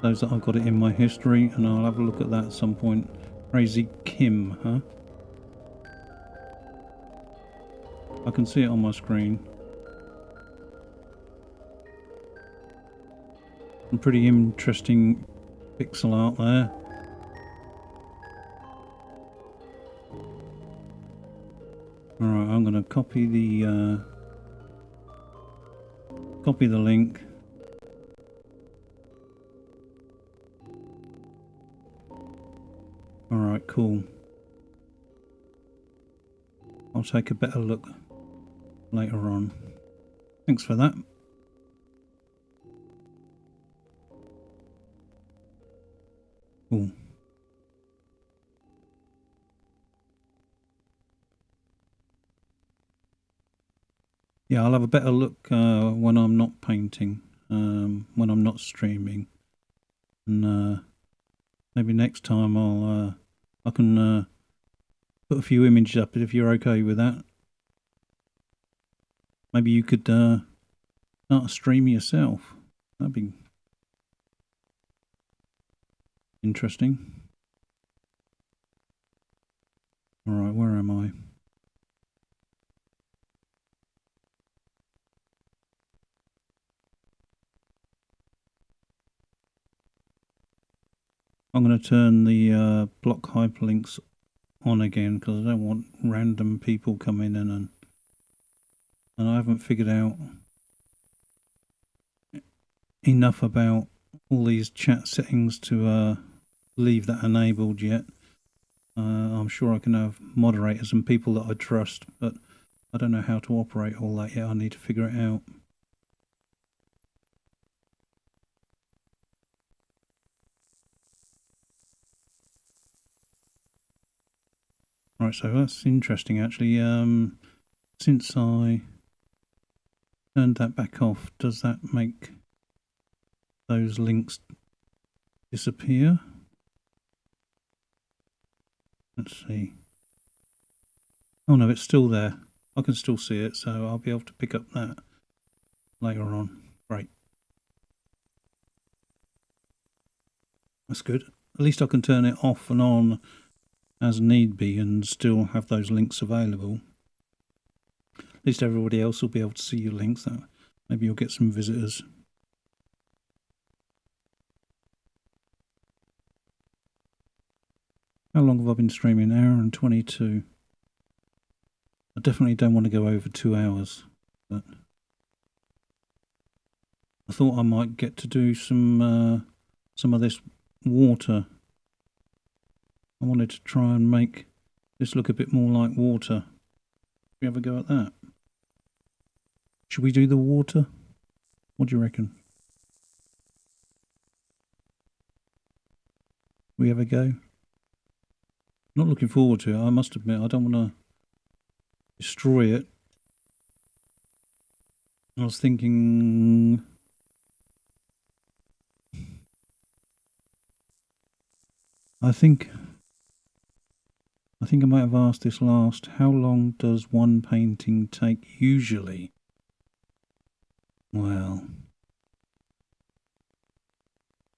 Those that I've got it in my history, and I'll have a look at that at some point. Crazy Kim, huh? I can see it on my screen. Some pretty interesting pixel art there. Alright, I'm going to copy the link. Alright, cool. I'll take a better look later on. Thanks for that. Cool. Yeah, I'll have a better look when I'm not painting, when I'm not streaming, and maybe next time I can put a few images up if you're okay with that. Maybe you could start a stream yourself. That'd be interesting. Alright, where am I? I'm going to turn the block hyperlinks on again because I don't want random people coming in and I haven't figured out enough about all these chat settings to leave that enabled yet. I'm sure I can have moderators and people that I trust, but I don't know how to operate all that yet. I need to figure it out. Right, so that's interesting actually. Since I turned that back off, does that make those links disappear? Let's see. Oh no, it's still there. I can still see it, so I'll be able to pick up that later on. Great. That's good. At least I can turn it off and on as need be and still have those links available. At least everybody else will be able to see your links. Maybe you'll get some visitors. How long have I been streaming? An hour and 22. I definitely don't want to go over 2 hours, but I thought I might get to do some of this water. I wanted to try and make this look a bit more like water. Should we have a go at that? Should we do the water? What do you reckon? We have a go? Not looking forward to it. I must admit, I don't want to destroy it. I was thinking, I think I might have asked this last. How long does one painting take usually? Well,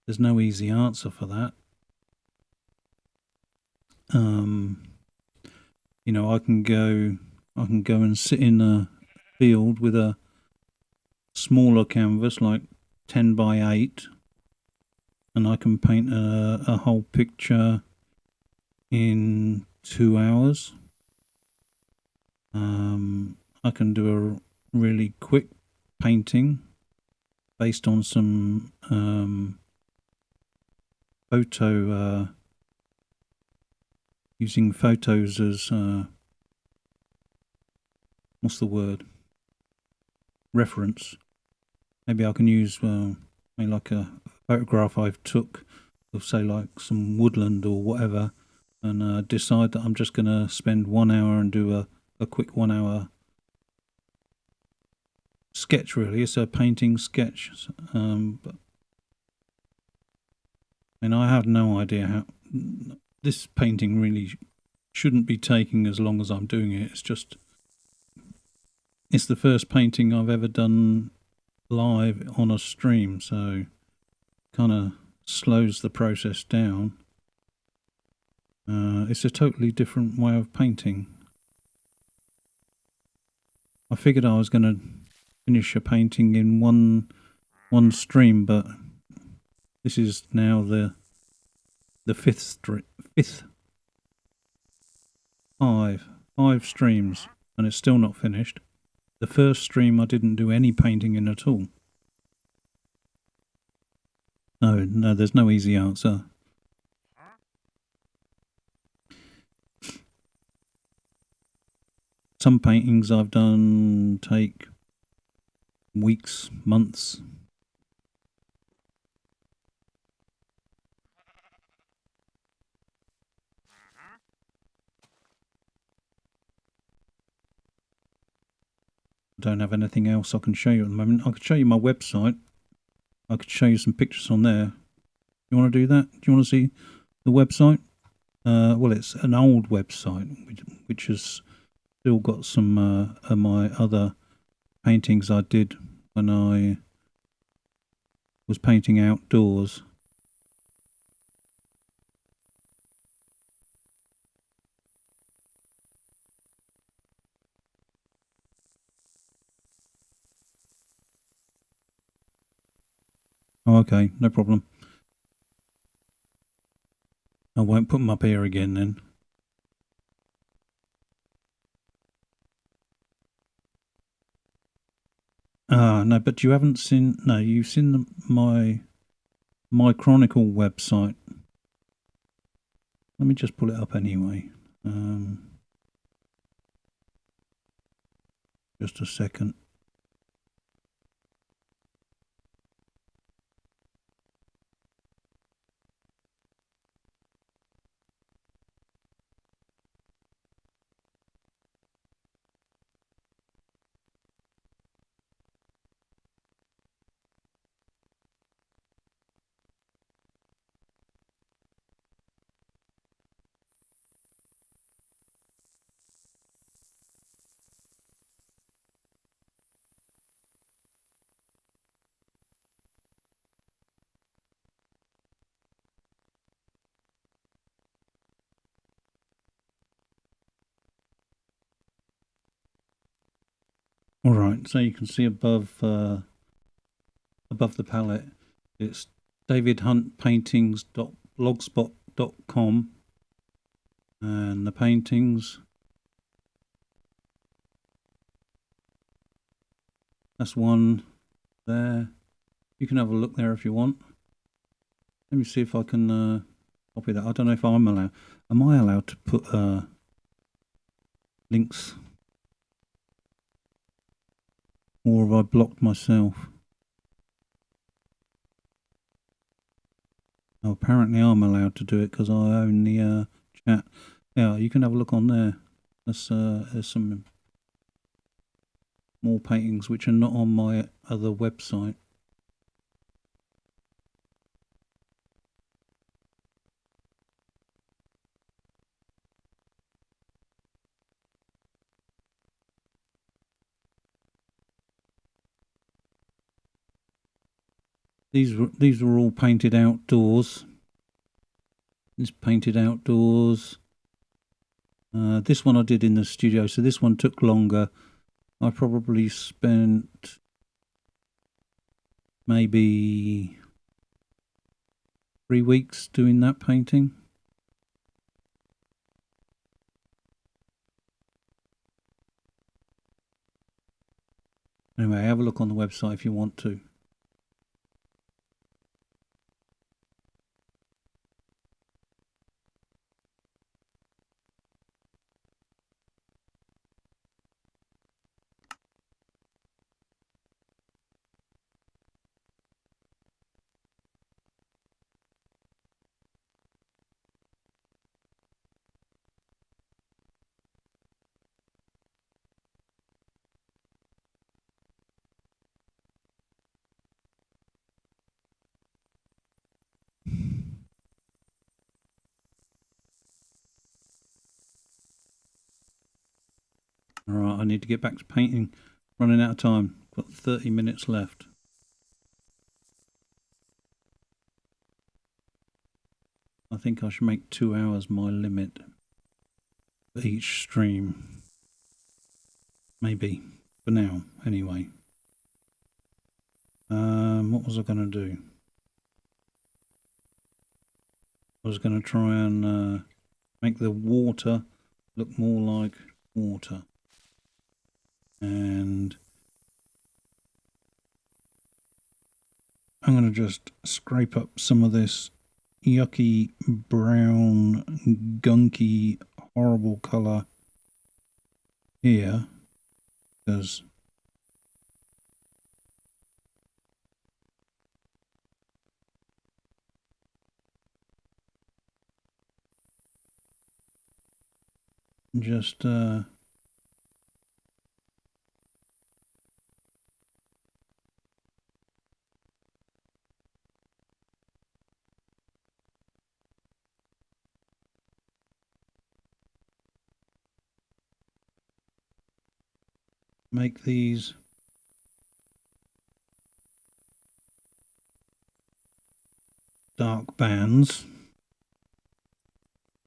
there's no easy answer for that. You know, I can go and sit in a field with a smaller canvas, like 10 by 8, and I can paint a whole picture in 2 hours. I can do a really quick painting based on some photo, using photos as what's the word? Reference. Maybe I can use maybe like a photograph I've took of, say, like some woodland or whatever, and decide that I'm just going to spend 1 hour and do a quick 1 hour sketch. Really, it's a painting sketch. But and I have no idea how this painting really shouldn't be taking as long as I'm doing it. It's the first painting I've ever done live on a stream, so kind of slows the process down. It's a totally different way of painting. I figured I was going to finish a painting in one stream, but this is now the fifth five streams, and it's still not finished. The first stream I didn't do any painting in at all. No, there's no easy answer. Some paintings I've done take weeks, months. I don't have anything else I can show you at the moment. I could show you my website. I could show you some pictures on there. You want to do that? Do you want to see the website? Well, it's an old website, which has still got some of my other paintings I did when I was painting outdoors. Oh, okay, no problem. I won't put them up here again then. No, but you haven't seen... No, you've seen my micronicle website. Let me just pull it up anyway. Just a second. All right, so you can see above the palette, it's davidhuntpaintings.blogspot.com, and the paintings, that's one there. You can have a look there if you want. Let me see if I can copy that. I don't know if I'm allowed. Am I allowed to put links? Or have I blocked myself? Oh, apparently I'm allowed to do it because I own the chat. Yeah, you can have a look on there. There's some more paintings which are not on my other website. These were all painted outdoors. It's painted outdoors. This one I did in the studio, so this one took longer. I probably spent maybe 3 weeks doing that painting. Anyway, have a look on the website if you want to. Alright, I need to get back to painting. Running out of time. Got 30 minutes left. I think I should make 2 hours my limit for each stream. Maybe. For now, anyway. What was I going to do? I was going to try and make the water look more like water. And I'm going to just scrape up some of this yucky, brown, gunky, horrible colour here, because just make these dark bands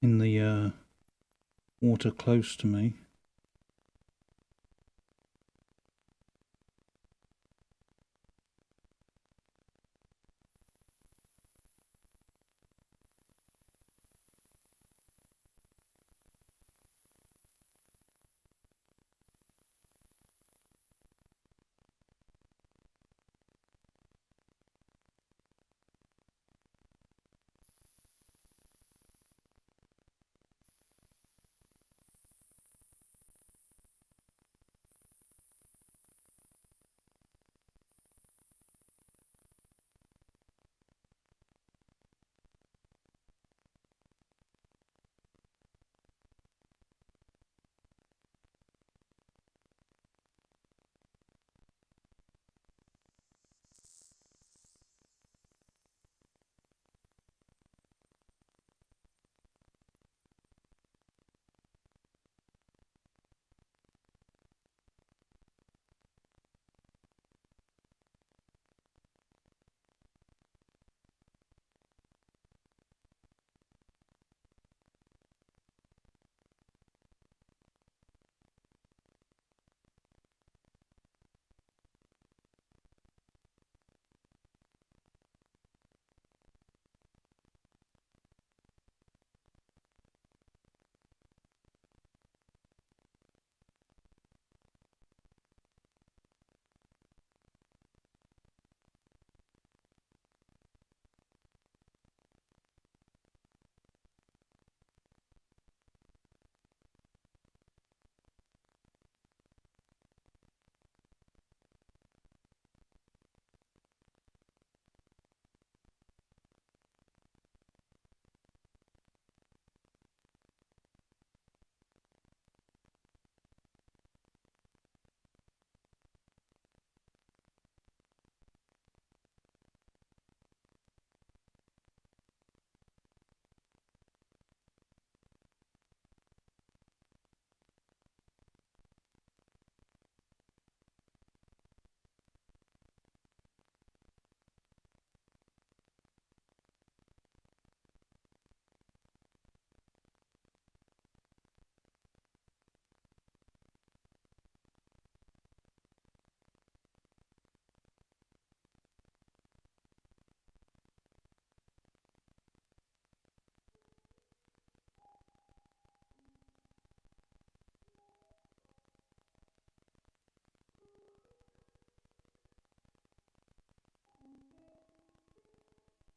in the water close to me.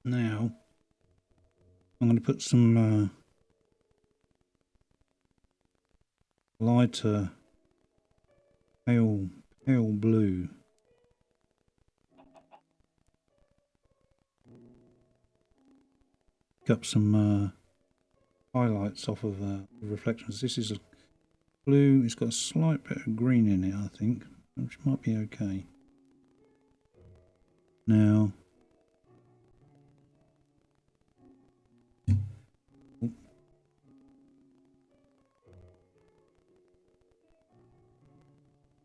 Now I'm going to put some lighter pale blue. Pick up some highlights off of reflections. This is a blue. It's got a slight bit of green in it, I think, which might be okay. Now,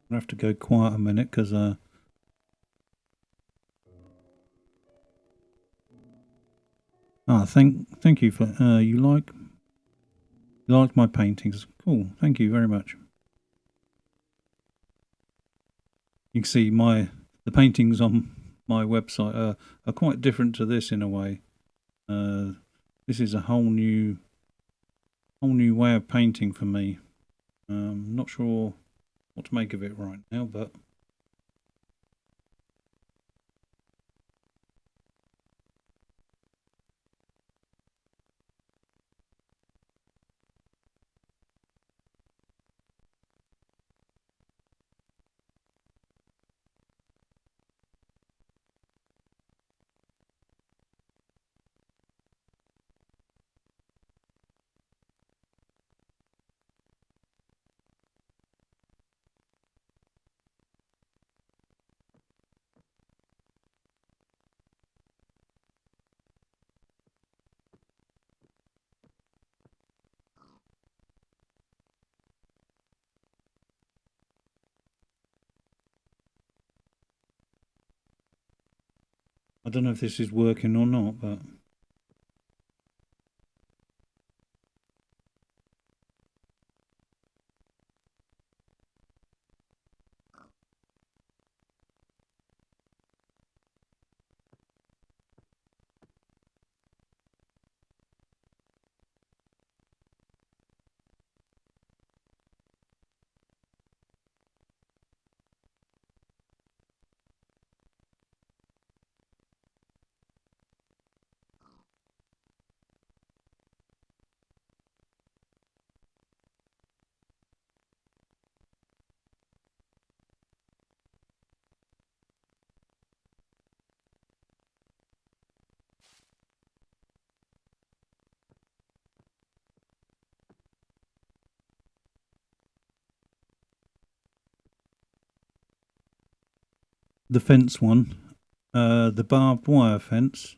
I have to go quiet a minute because thank you for you like my paintings. Cool, thank you very much. You can see the paintings on my website are quite different to this in a way. This is a whole new way of painting for me. Not sure what to make of it right now, but I don't know if this is working or not, but the fence one, the barbed wire fence.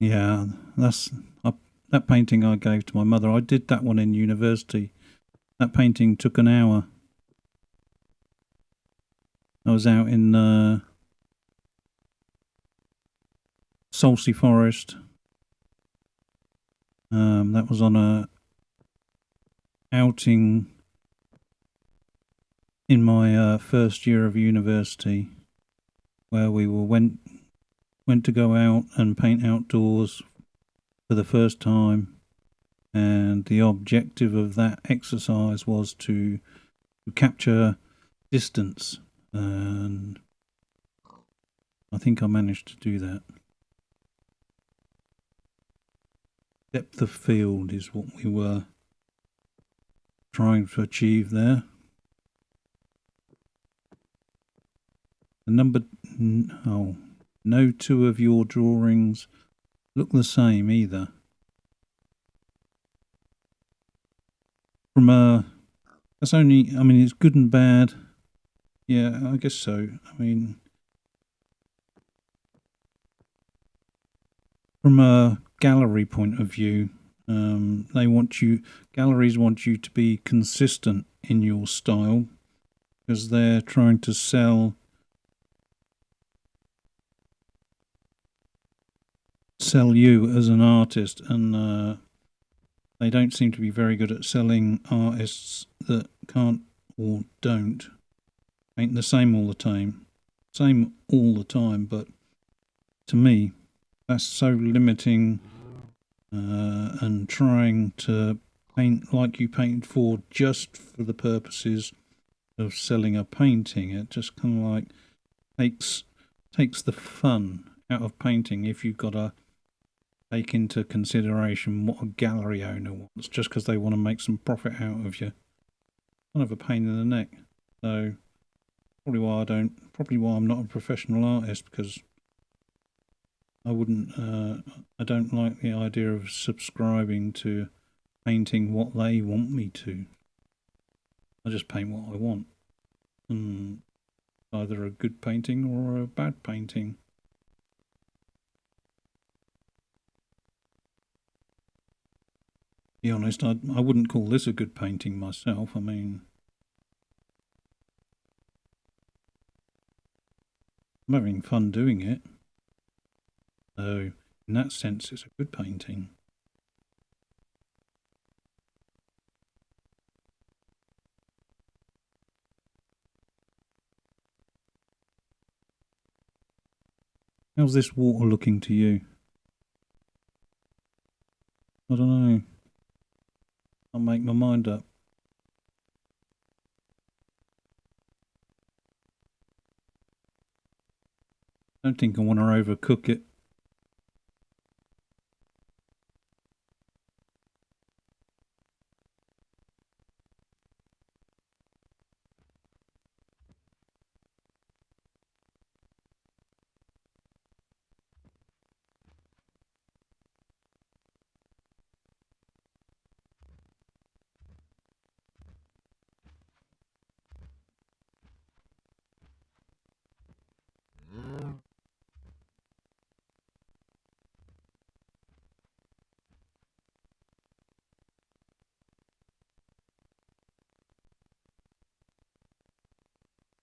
Yeah, that painting I gave to my mother. I did that one in university. That painting took an hour. I was out in Salsey Forest. That was on a outing in my first year of university, where we went to go out and paint outdoors for the first time, and the objective of that exercise was to capture distance, and I think I managed to do that. Depth of field is what we were trying to achieve there. The number, no two of your drawings look the same either. That's only, I mean, it's good and bad. Yeah, I guess so. I mean, from a gallery point of view, galleries want you to be consistent in your style because they're trying to sell you as an artist, and they don't seem to be very good at selling artists that can't or don't paint the same all the time. But to me, that's so limiting, and trying to paint like you painted for just for the purposes of selling a painting. It just kind of like takes the fun out of painting if you've got to take into consideration what a gallery owner wants just because they want to make some profit out of you. Kind of a pain in the neck. So probably why I'm not a professional artist, because I don't like the idea of subscribing to painting what they want me to. I just paint what I want. And either a good painting or a bad painting. To be honest, I wouldn't call this a good painting myself. I mean, I'm having fun doing it. So, in that sense, it's a good painting. How's this water looking to you? I don't know. I'll make my mind up. I don't think I want to overcook it.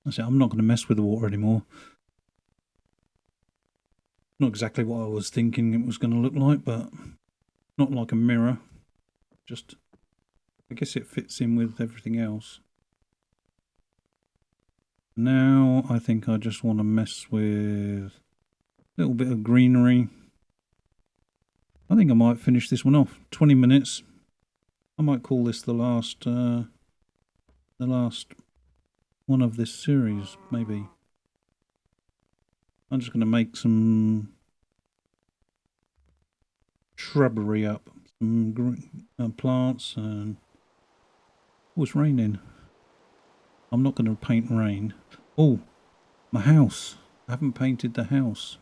That's it. I'm not going to mess with the water anymore. Not exactly what I was thinking it was going to look like, but not like a mirror. Just, I guess it fits in with everything else. Now I think I just want to mess with a little bit of greenery. I think I might finish this one off. 20 minutes. I might call this the last one of this series, maybe. I'm just going to make some shrubbery up, some green, plants, and oh, it's raining. I'm not going to paint rain. Oh, my house. I haven't painted the house.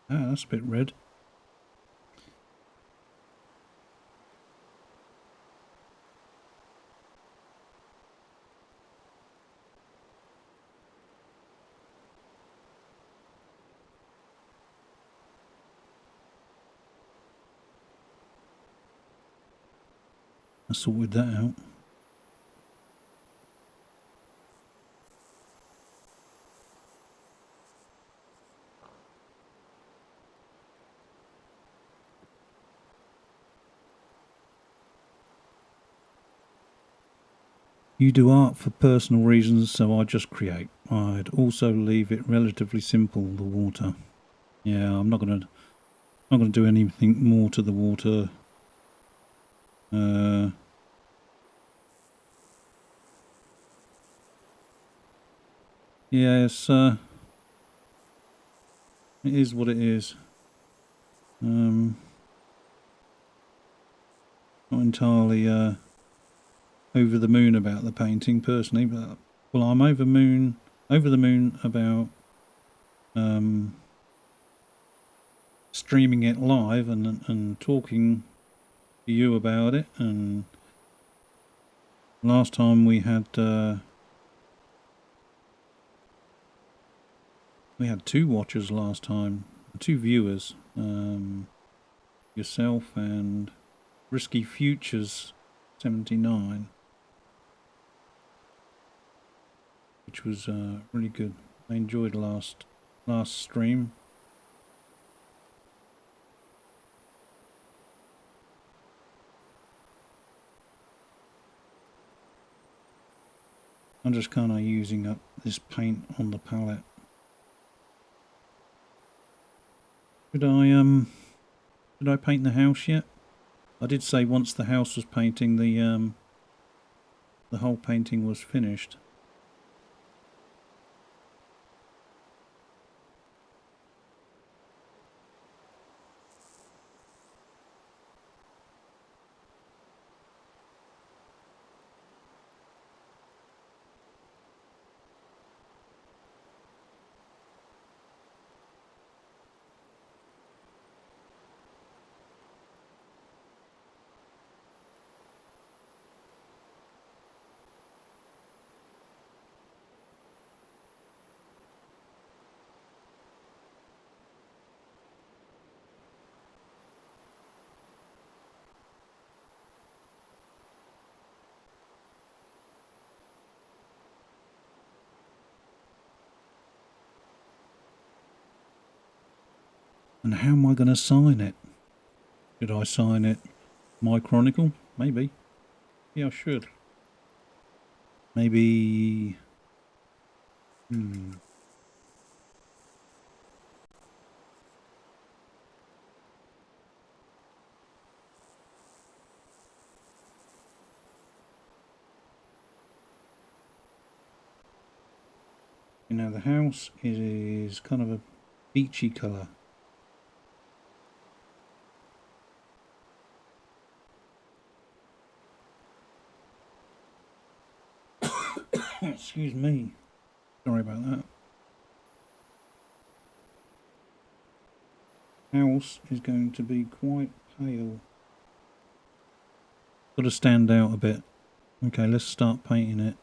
Ah, that's a bit red. I sorted that out. You do art for personal reasons, so I just create. I'd also leave it relatively simple, the water. Yeah, I'm not gonna do anything more to the water. Yes, it is what it is. Not entirely over the moon about the painting personally, but well, I'm over over the moon about streaming it live and talking to you about it. And last time we had 2 watchers last time, 2 viewers, yourself and Risky Futures 79, which was really good. I enjoyed last stream. I'm just kind of using up this paint on the palette. Did I paint the house yet? I did say once the house was painting, the whole painting was finished. And how am I going to sign it? Should I sign it micronicle? Maybe. Yeah, I should. Maybe... You know, the house is kind of a beachy colour. Excuse me. Sorry about that. House is going to be quite pale. Got to stand out a bit. Okay, let's start painting it.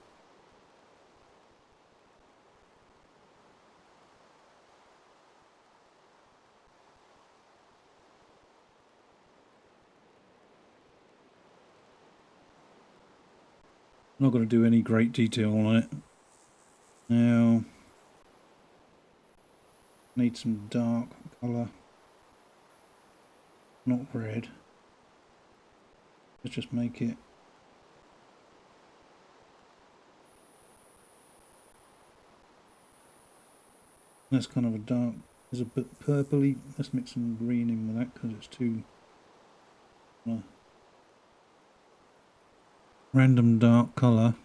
Not going to do any great detail on it. Now, need some dark colour. Not red. Let's just make it. That's kind of a dark. There's a bit purpley. Let's mix some green in with that because it's too random dark colour.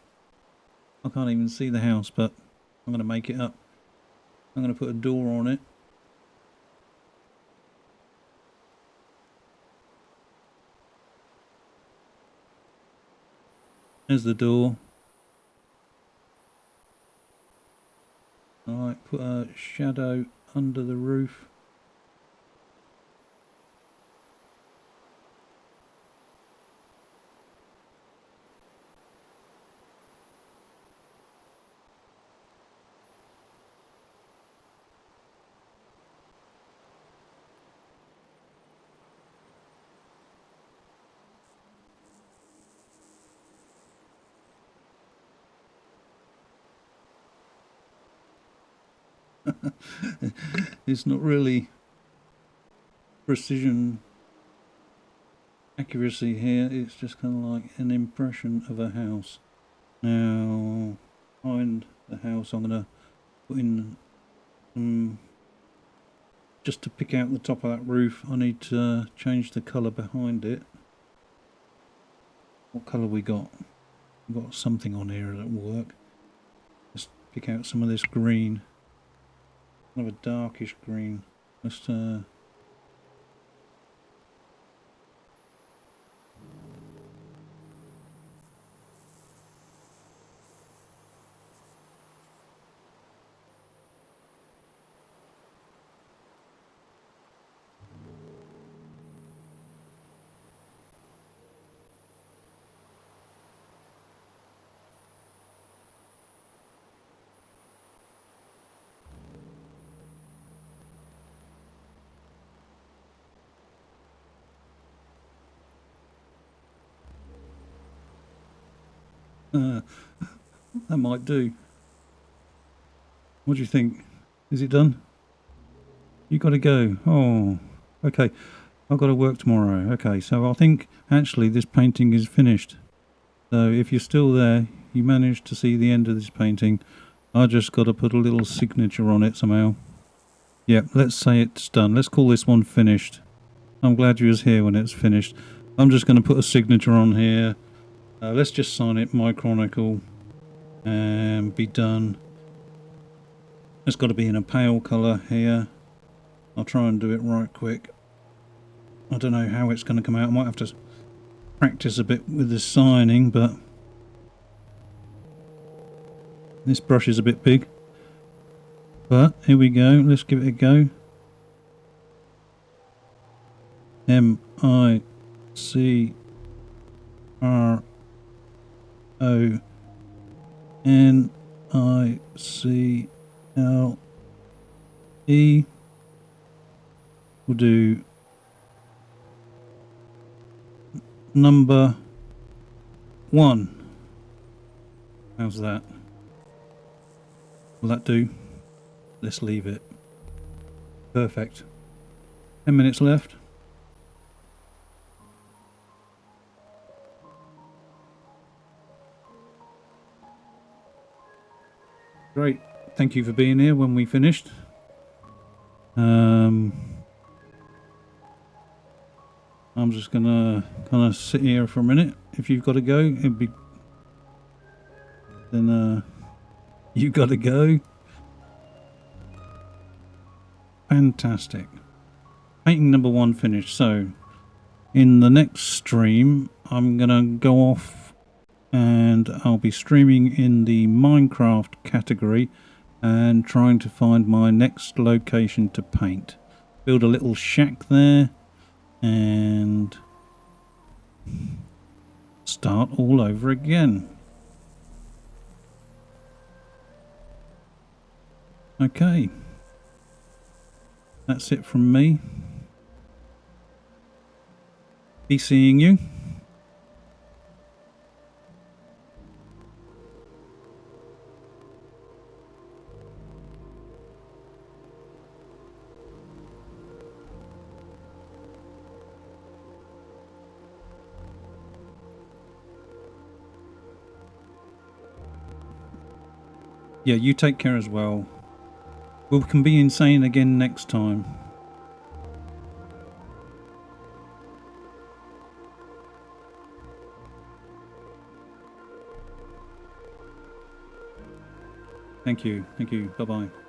I can't even see the house, but I'm going to make it up. I'm going to put a door on it. There's the door. Alright, put a shadow under the roof. It's not really precision accuracy here, it's just kind of like an impression of a house. Now, behind the house I'm going to put in just to pick out the top of that roof. I need to change the colour behind it. What colour we got? We've got something on here that will work. Let's pick out some of this green. Kind of a darkish green. Let's That might do. What do you think? Is it done? You got to go. Oh, okay. I've got to work tomorrow. Okay, so I think actually this painting is finished. So if you're still there, you managed to see the end of this painting. I just got to put a little signature on it somehow. Yeah, let's say it's done. Let's call this one finished. I'm glad you was here when it's finished. I'm just going to put a signature on here. Let's just sign it, micronicle, and be done. It's got to be in a pale colour here. I'll try and do it right quick. I don't know how it's going to come out. I might have to practice a bit with the signing, but this brush is a bit big. But here we go. Let's give it a go. MicroNicle. We'll do number 1. How's that? Will that do? Let's leave it. Perfect. 10 minutes left. Great. Thank you for being here when we finished. I'm just gonna kind of sit here for a minute. If you've got to go, then you got to go. Fantastic. Painting number 1 finished. So in the next stream, I'm gonna go off and I'll be streaming in the Minecraft category and trying to find my next location to paint. Build a little shack there and start all over again. Okay, that's it from me. Be seeing you. Yeah, you take care as well. We can be insane again next time. Thank you. Thank you. Bye-bye.